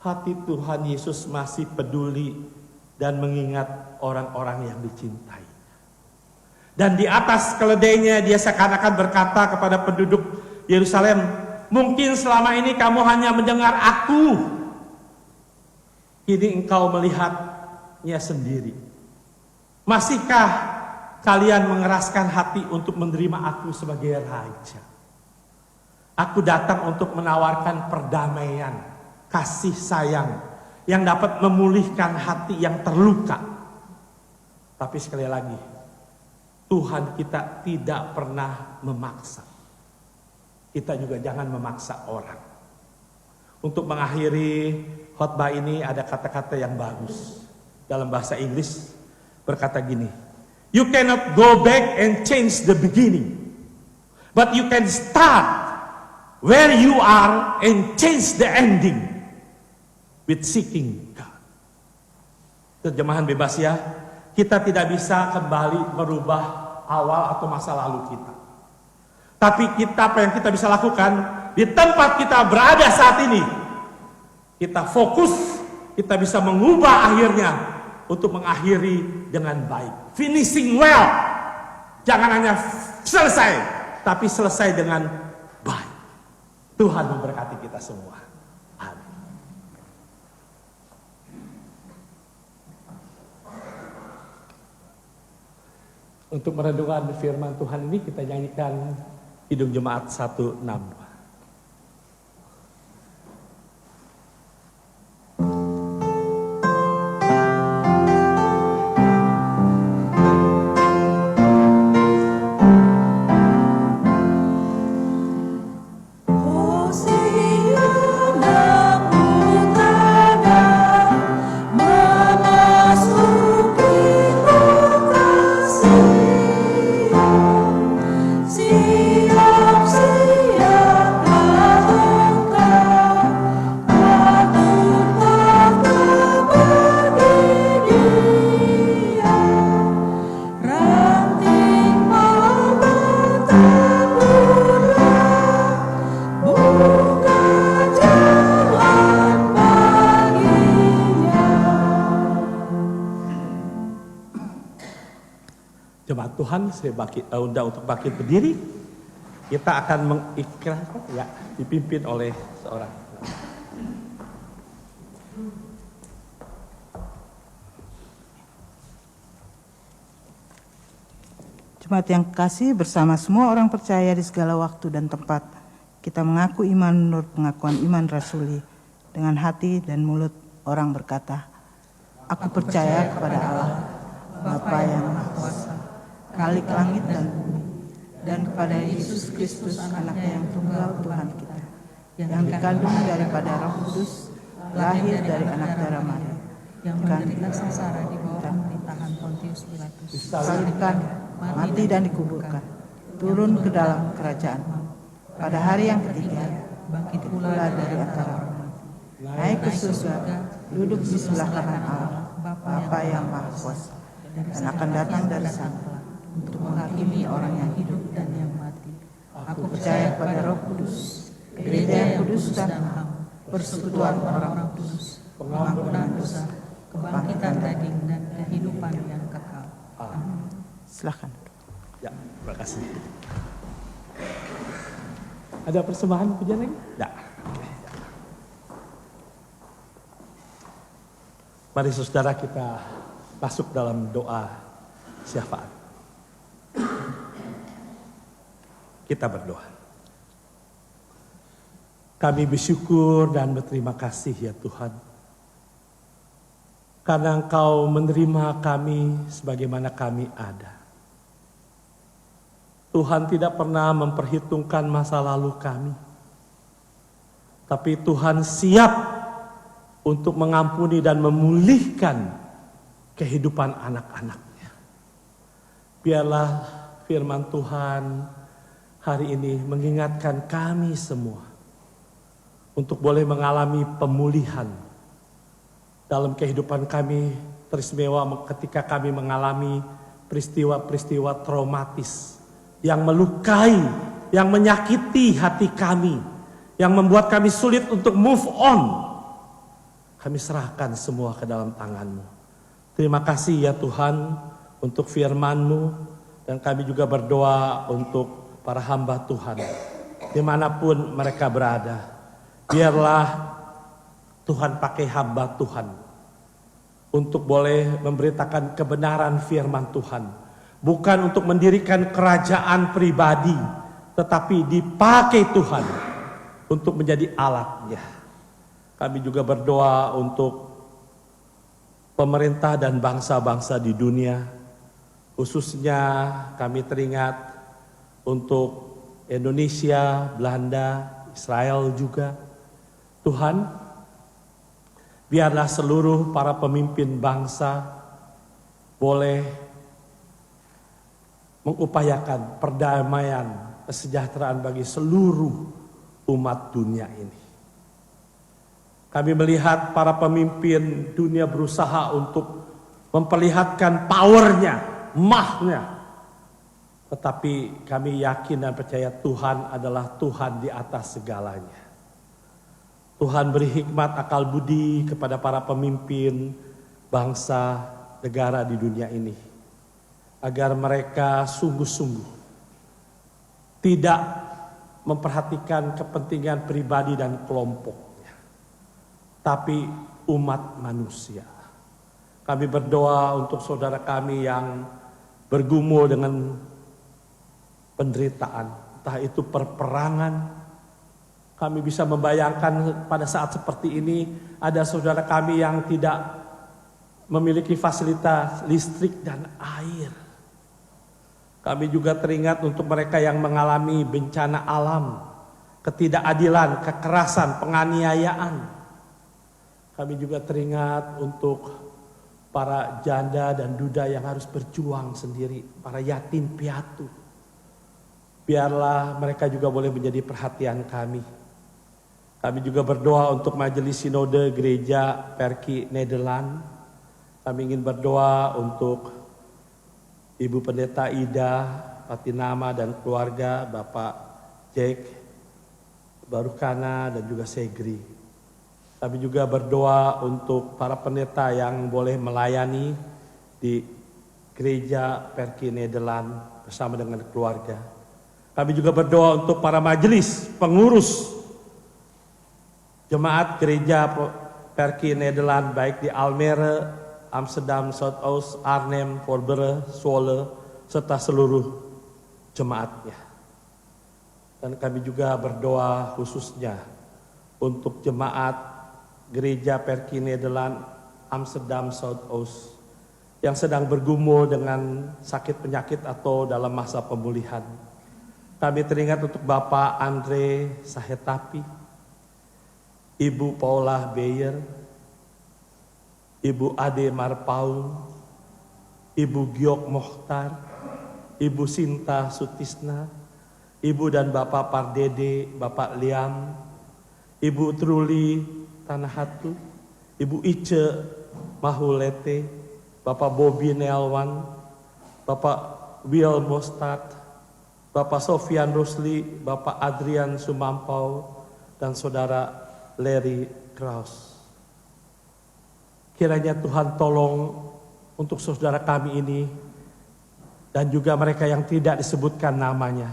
Hati Tuhan Yesus masih peduli dan mengingat orang-orang yang dicintai. Dan di atas keledainya dia seakan-akan berkata kepada penduduk Yerusalem, mungkin selama ini kamu hanya mendengar aku, kini engkau melihatnya sendiri. Masihkah kalian mengeraskan hati untuk menerima aku sebagai raja? Aku datang untuk menawarkan perdamaian, kasih sayang yang dapat memulihkan hati yang terluka. Tapi sekali lagi, Tuhan kita tidak pernah memaksa. Kita juga jangan memaksa orang. Untuk mengakhiri khotbah ini ada kata-kata yang bagus. Dalam bahasa Inggris berkata gini, you cannot go back and change the beginning, but you can start where you are and change the ending with seeking God. Terjemahan bebas ya, kita tidak bisa kembali merubah awal atau masa lalu kita. Tapi apa yang kita bisa lakukan di tempat kita berada saat ini, kita fokus, kita bisa mengubah akhirnya untuk mengakhiri dengan baik. Finishing well. Jangan hanya selesai, tapi selesai dengan baik. Tuhan memberkati kita semua. Amin. Untuk merenungkan firman Tuhan ini kita nyanyikan Kidung Jemaat 162. Jemaat Tuhan, saya undang untuk bangkit berdiri. Kita akan mengikrarkan, ya, dipimpin oleh seorang. Jemaat yang kasih, bersama semua orang percaya di segala waktu dan tempat, kita mengaku iman menurut pengakuan iman rasuli. Dengan hati dan mulut orang berkata, aku percaya kepada Allah, Bapa yang Maha Kuasa, Khalik langit dan bumi, dan kepada Yesus Kristus anaknya yang tunggal Tuhan kita, yang dikandung daripada Roh Kudus, lahir dari anak darah Maria, yang menderita sengsara di bawah pemerintahan Pontius Pilatus, disalibkan, mati dan dikuburkan, turun ke dalam kerajaan. Pada hari yang ketiga, bangkit pula dari antara orang mati, naik ke surga, duduk di sebelah kanan Allah, Bapa yang Maha Kuasa, dan akan datang dari sana untuk menghakimi orang yang hidup dan yang mati. Aku percaya pada Roh Kudus, gereja yang kudus dan ham, persekutuan orang kudus, pengampunan dosa, kebangkitan daging dan kehidupan yang kekal. Amin. Silakan. Ya, terima kasih. Ada persembahan pujian lagi? Ya. Mari saudara kita masuk dalam doa syafaat. Kita berdoa. Kami bersyukur dan berterima kasih ya Tuhan. Karena Engkau menerima kami sebagaimana kami ada. Tuhan tidak pernah memperhitungkan masa lalu kami. Tapi Tuhan siap untuk mengampuni dan memulihkan kehidupan anak-anaknya. Biarlah firman Tuhan hari ini mengingatkan kami semua untuk boleh mengalami pemulihan dalam kehidupan kami, teristimewa ketika kami mengalami peristiwa-peristiwa traumatis yang melukai, yang menyakiti hati kami, yang membuat kami sulit untuk move on. Kami serahkan semua ke dalam tangan-Mu. Terima kasih ya Tuhan untuk firman-Mu, dan kami juga berdoa untuk para hamba Tuhan, dimanapun mereka berada. Biarlah Tuhan pakai hamba Tuhan untuk boleh memberitakan kebenaran firman Tuhan. Bukan untuk mendirikan kerajaan pribadi, tetapi dipakai Tuhan untuk menjadi alatnya. Kami juga berdoa untuk pemerintah dan bangsa-bangsa di dunia. Khususnya kami teringat untuk Indonesia, Belanda, Israel juga. Tuhan, biarlah seluruh para pemimpin bangsa boleh mengupayakan perdamaian, kesejahteraan bagi seluruh umat dunia ini. Kami melihat para pemimpin dunia berusaha untuk memperlihatkan powernya, mahnya. Tetapi kami yakin dan percaya Tuhan adalah Tuhan di atas segalanya. Tuhan beri hikmat akal budi kepada para pemimpin bangsa negara di dunia ini. Agar mereka sungguh-sungguh tidak memperhatikan kepentingan pribadi dan kelompoknya, tapi umat manusia. Kami berdoa untuk saudara kami yang bergumul dengan penderitaan, entah itu perperangan. Kami bisa membayangkan pada saat seperti ini ada saudara kami yang tidak memiliki fasilitas listrik dan air. Kami juga teringat untuk mereka yang mengalami bencana alam, ketidakadilan, kekerasan, penganiayaan. Kami juga teringat untuk para janda dan duda yang harus berjuang sendiri, para yatim piatu. Biarlah mereka juga boleh menjadi perhatian kami. Kami juga berdoa untuk Majelis Sinode Gereja Perki Nederland. Kami ingin berdoa untuk Ibu Pendeta Ida Patinama dan keluarga, Bapak Jack Barukana dan juga Segri. Kami juga berdoa untuk para pendeta yang boleh melayani di Gereja Perki Nederland bersama dengan keluarga. Kami juga berdoa untuk para majelis pengurus jemaat Gereja Perki Nederland baik di Almere, Amsterdam, Zuidoost, Arnhem, Voorburg, Zwolle, serta seluruh jemaatnya. Dan kami juga berdoa khususnya untuk jemaat Gereja Perki Nederland Amsterdam Zuidoost yang sedang bergumul dengan sakit penyakit atau dalam masa pemulihan. Kami teringat untuk Bapak Andre Sahetapi, Ibu Paula Beyer, Ibu Ade Marpaung, Ibu Giok Mohtar, Ibu Sinta Sutisna, Ibu dan Bapak Pardede, Bapak Liam, Ibu Truli Tanahatu, Ibu Ice Mahulete, Bapak Bobi Nelwan, Bapak Will Mostad, Bapak Sofian Rusli, Bapak Adrian Sumampau, dan Saudara Larry Kraus. Kiranya Tuhan tolong untuk saudara kami ini dan juga mereka yang tidak disebutkan namanya,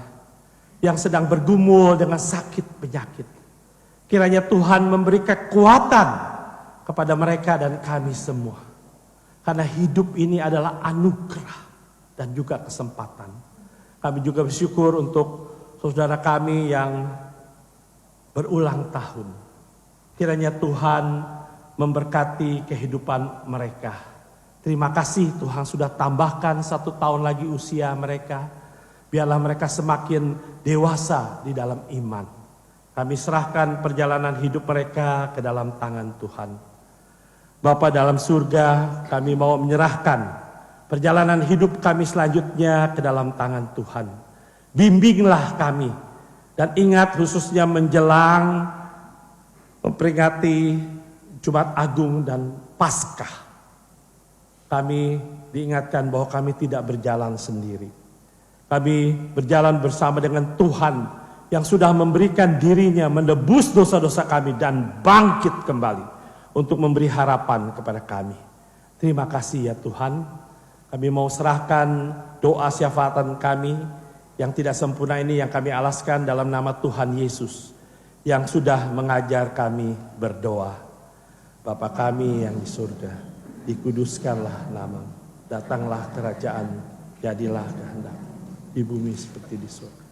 yang sedang bergumul dengan sakit penyakit. Kiranya Tuhan memberi kekuatan kepada mereka dan kami semua. Karena hidup ini adalah anugerah dan juga kesempatan. Kami juga bersyukur untuk saudara kami yang berulang tahun. Kiranya Tuhan memberkati kehidupan mereka. Terima kasih Tuhan sudah tambahkan 1 tahun lagi usia mereka. Biarlah mereka semakin dewasa di dalam iman. Kami serahkan perjalanan hidup mereka ke dalam tangan Tuhan. Bapa dalam surga, kami mau menyerahkan perjalanan hidup kami selanjutnya ke dalam tangan Tuhan. Bimbinglah kami dan ingat khususnya menjelang memperingati Jumat Agung dan Paskah. Kami diingatkan bahwa kami tidak berjalan sendiri. Kami berjalan bersama dengan Tuhan yang sudah memberikan dirinya menebus dosa-dosa kami dan bangkit kembali untuk memberi harapan kepada kami. Terima kasih ya Tuhan. Kami mau serahkan doa syafaatan kami yang tidak sempurna ini yang kami alaskan dalam nama Tuhan Yesus yang sudah mengajar kami berdoa. Bapa kami yang di surga, dikuduskanlah namamu, datanglah kerajaan, jadilah kehendak di bumi seperti di surga.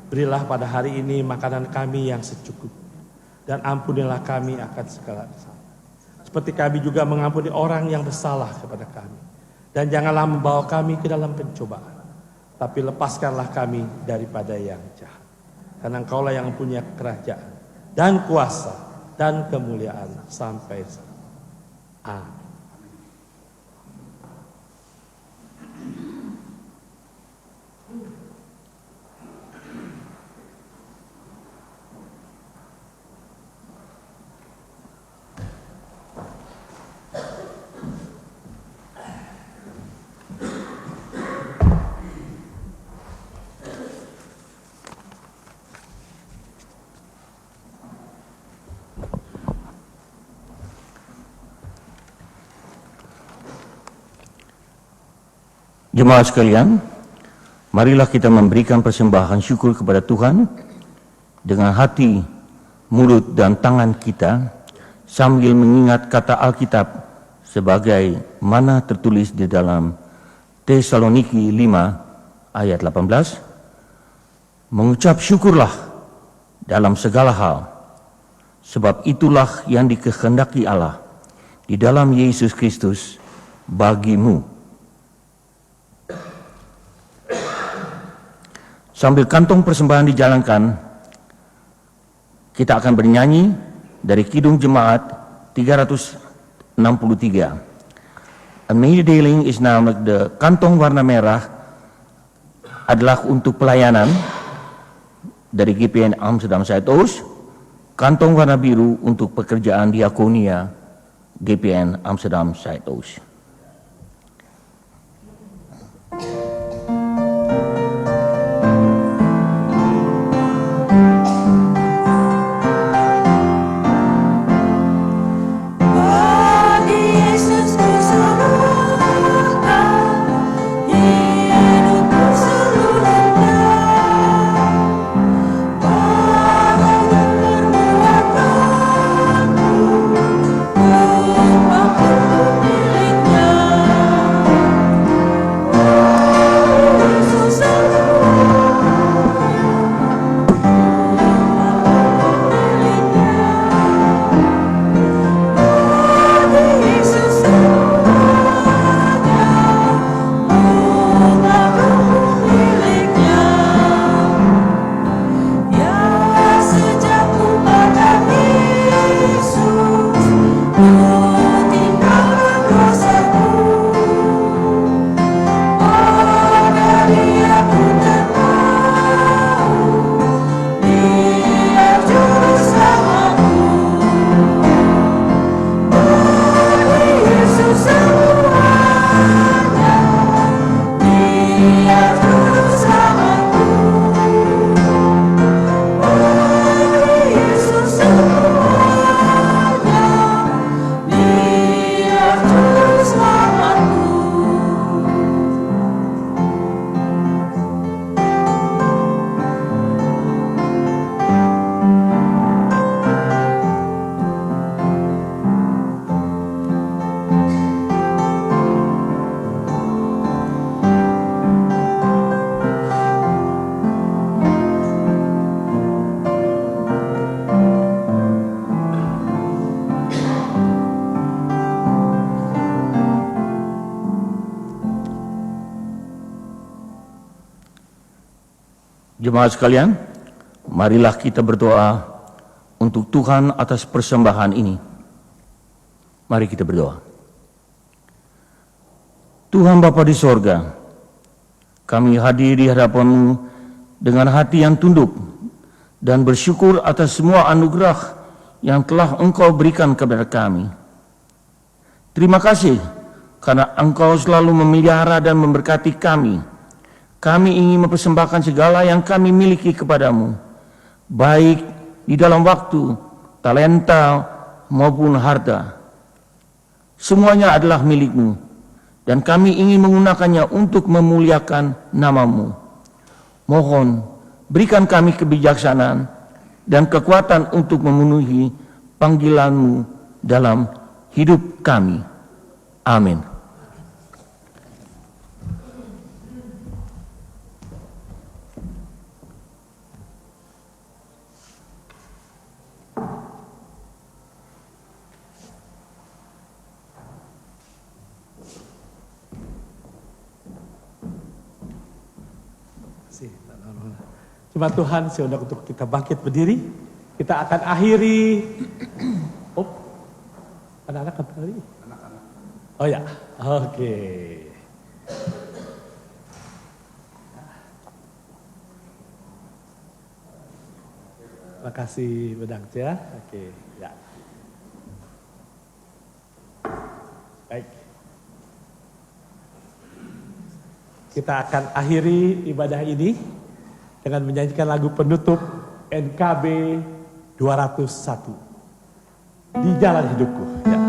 Berilah pada hari ini makanan kami yang secukupnya, dan ampunilah kami akan segala kesalahan. Seperti kami juga mengampuni orang yang bersalah kepada kami. Dan janganlah membawa kami ke dalam pencobaan, tapi lepaskanlah kami daripada yang jahat. Karena Engkaulah yang punya kerajaan dan kuasa dan kemuliaan sampai selamanya. Amin. Jemaat sekalian, Marilah kita memberikan persembahan syukur kepada Tuhan dengan hati, mulut dan tangan kita sambil mengingat kata Alkitab sebagai mana tertulis di dalam Tesaloniki 5 ayat 18. Mengucap syukurlah dalam segala hal, sebab itulah yang dikehendaki Allah di dalam Yesus Kristus bagimu. Sambil kantong persembahan dijalankan, kita akan bernyanyi dari Kidung Jemaat 363. A mededeling is namelijk de kantong warna merah adalah untuk pelayanan dari GPN Amsterdam Zuidoost, kantong warna biru untuk pekerjaan diakonia GPN Amsterdam Zuidoost. Jemaat sekalian, marilah kita berdoa untuk Tuhan atas persembahan ini. Mari kita berdoa. Tuhan Bapa di sorga, kami hadir di hadapan-Mu dengan hati yang tunduk dan bersyukur atas semua anugerah yang telah Engkau berikan kepada kami. Terima kasih karena Engkau selalu memelihara dan memberkati kami. Kami ingin mempersembahkan segala yang kami miliki kepadamu, baik di dalam waktu, talenta, maupun harta. Semuanya adalah milik-Mu, dan kami ingin menggunakannya untuk memuliakan nama-Mu. Mohon, berikan kami kebijaksanaan dan kekuatan untuk memenuhi panggilan-Mu dalam hidup kami. Amin. Cuma Tuhan sudah untuk kita bangkit berdiri. Kita akan akhiri. Oh, anak-anak kan tadi? Oh ya, oke. Terima kasih Bedang ya. Oke, ya. Baik. Kita akan akhiri ibadah ini dengan menyanyikan lagu penutup NKB 201 di jalan hidupku. Ya.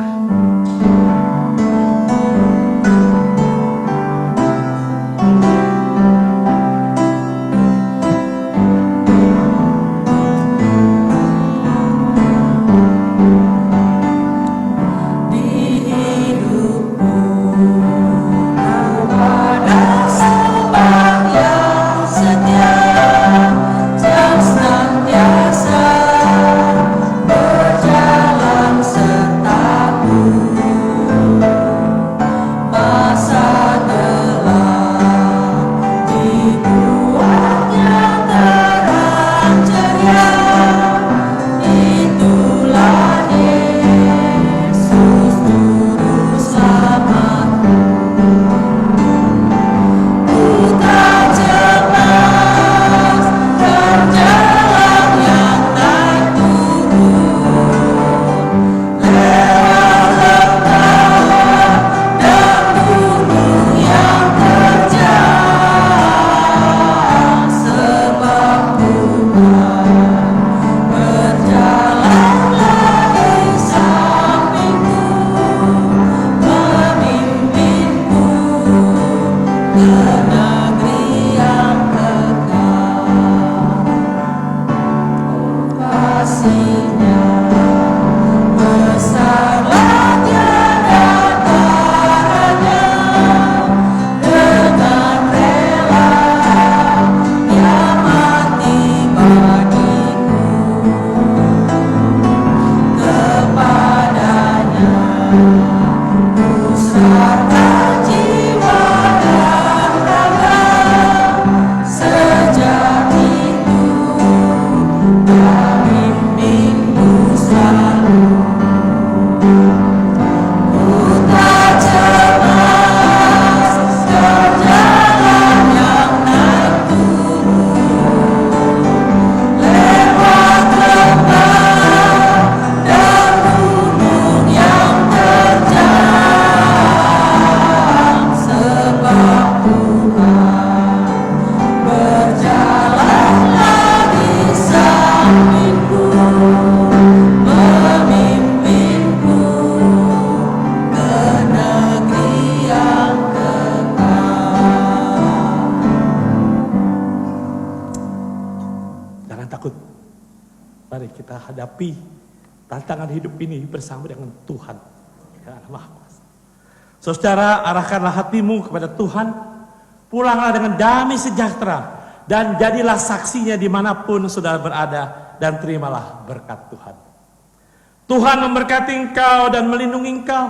Pusaka jiwa dan raga sejak itu pemimpinmu selalu. Ku tak cemas berjalan yang naik turun, lewat lembah dan gunung yang terjang, sebab Tuhan berjalanlah di sampingku, memimpinku ke negeri yang kekal. Jangan takut. Mari kita hadapi tantangan hidup ini bersama dengan Tuhan yang Maha Kuasa. Saudara, arahkanlah hatimu kepada Tuhan. Pulanglah dengan damai sejahtera. Dan jadilah saksinya dimanapun saudara berada. Dan terimalah berkat Tuhan. Tuhan memberkati engkau dan melindungi engkau.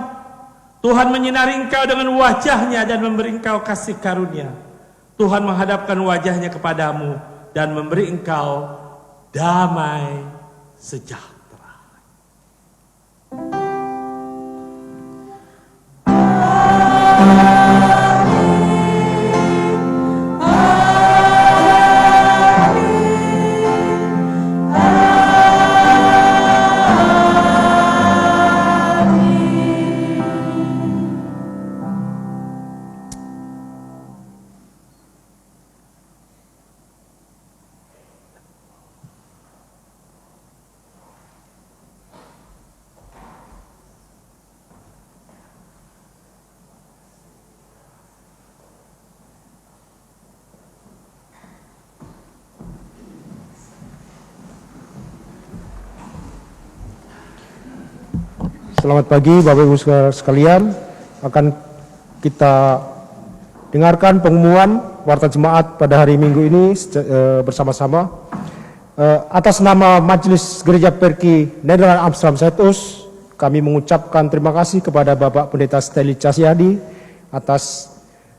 Tuhan menyinari engkau dengan wajahnya dan memberi engkau kasih karunia. Tuhan menghadapkan wajahnya kepadamu dan memberi engkau damai sejahtera. Selamat pagi Bapak Ibu sekalian. Akan kita dengarkan pengumuman warta jemaat pada hari Minggu ini bersama-sama. Atas nama Majelis Gereja Perki Nederland Amsterdam Zuidoost, kami mengucapkan terima kasih kepada Bapak Pendeta Stanley Casyadi atas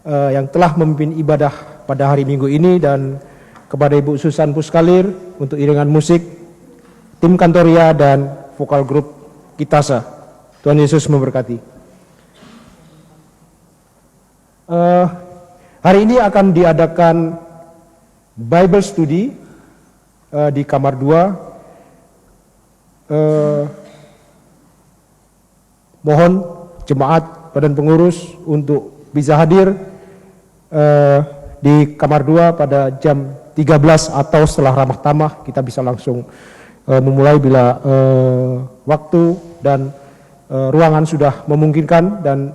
yang telah memimpin ibadah pada hari Minggu ini, dan kepada Ibu Susan Puskalir untuk iringan musik, tim Kantoria dan vokal grup Kitasa. Tuhan Yesus memberkati. Hari ini akan diadakan Bible Study di kamar 2. Mohon jemaat badan pengurus untuk bisa hadir di kamar 2 pada jam 13 atau setelah ramah tamah. Kita bisa langsung memulai bila waktu dan ruangan sudah memungkinkan, dan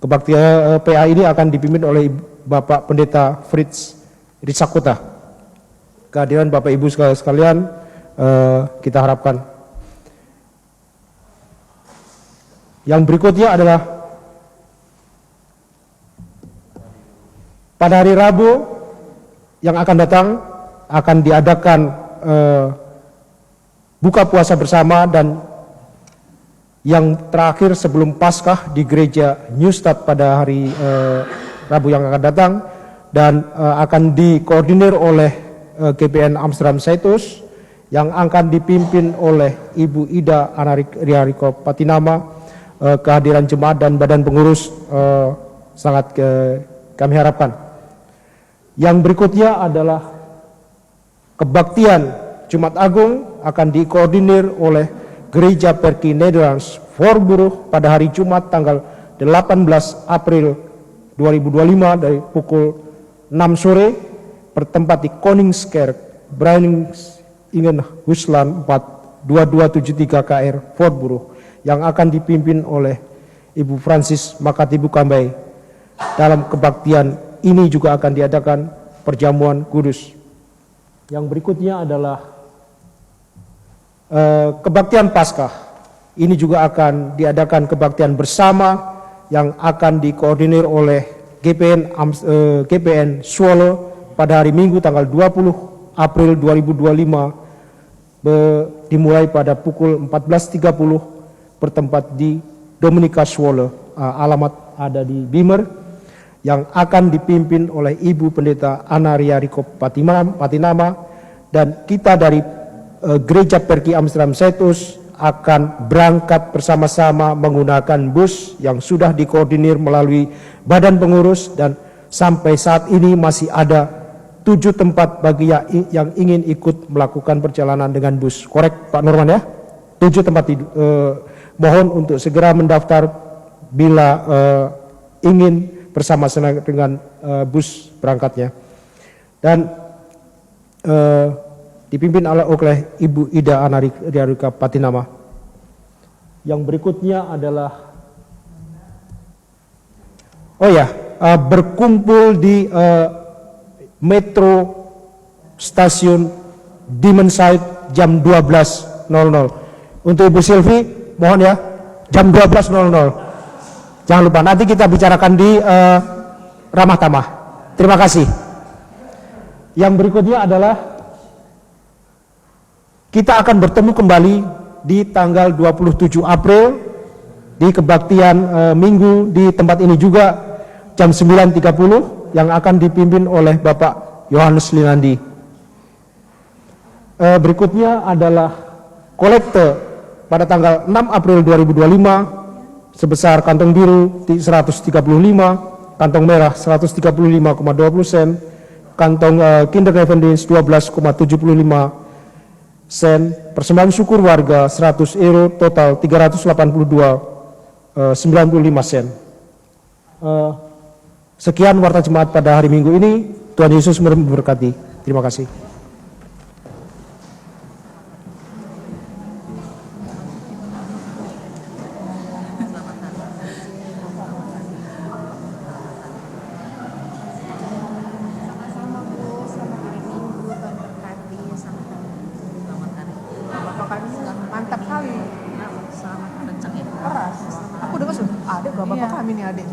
kebaktian PA ini akan dipimpin oleh Bapak Pendeta Fritz Ritsakota. Kehadiran Bapak Ibu sekalian kita harapkan. Yang berikutnya adalah pada hari Rabu yang akan datang akan diadakan buka puasa bersama, dan yang terakhir sebelum Paskah di gereja Nieuwstad pada hari Rabu yang akan datang, dan akan dikoordinir oleh GPN Amsterdam Zuidoost yang akan dipimpin oleh Ibu Ida Anariariko Patinama. Kehadiran jemaat dan badan pengurus sangat kami harapkan. Yang berikutnya adalah kebaktian Jumat Agung akan dikoordinir oleh Gereja Perki Nederlands Voorburg pada hari Jumat tanggal 18 April 2025 dari pukul 6 sore bertempat di Koningskerk, Bruiningen Husland 4 2273 KR Voorburg, yang akan dipimpin oleh Ibu Francis Makati Bukambai. Dalam kebaktian ini juga akan diadakan perjamuan kudus. Yang berikutnya adalah kebaktian Paskah. Ini juga akan diadakan kebaktian bersama yang akan dikoordinir oleh GPN Swolo pada hari Minggu tanggal 20 April 2025 dimulai pada pukul 14.30 bertempat di Dominika Swole, alamat ada di Bimer, yang akan dipimpin oleh Ibu Pendeta Anaria Rikop Patinama, dan kita dari Gereja Perki Amsterdam Zuidoost akan berangkat bersama-sama menggunakan bus yang sudah dikoordinir melalui badan pengurus, dan sampai saat ini masih ada 7 tempat bagi yang ingin ikut melakukan perjalanan dengan bus. Korek Pak Norman ya? 7 tempat mohon untuk segera mendaftar bila ingin bersama-sama dengan bus berangkatnya. Dan dipimpin oleh Ibu Ida Anaria Patinama. Yang berikutnya adalah berkumpul di Metro Stasiun Dimenside jam 12.00. Untuk Ibu Silvi, mohon ya, jam 12.00. Jangan lupa, nanti kita bicarakan di Ramah Tamah. Terima kasih. Yang berikutnya adalah kita akan bertemu kembali di tanggal 27 April di kebaktian Minggu di tempat ini juga jam 9.30 yang akan dipimpin oleh Bapak Yohanes Linandi. Berikutnya adalah kolekte pada tanggal 6 April 2025 sebesar kantong biru 135, kantong merah 135,20 sen, kantong Kinder Nevendins 12,75 sen, persembahan syukur warga 100 euro, total 382,95 sen. Sekian warta jemaat pada hari Minggu ini. Tuhan Yesus memberkati. Terima kasih. Mantap kali. Selamat kencang ya. Keras. Aku udah masuk. Ada gak bapak kami nih adik.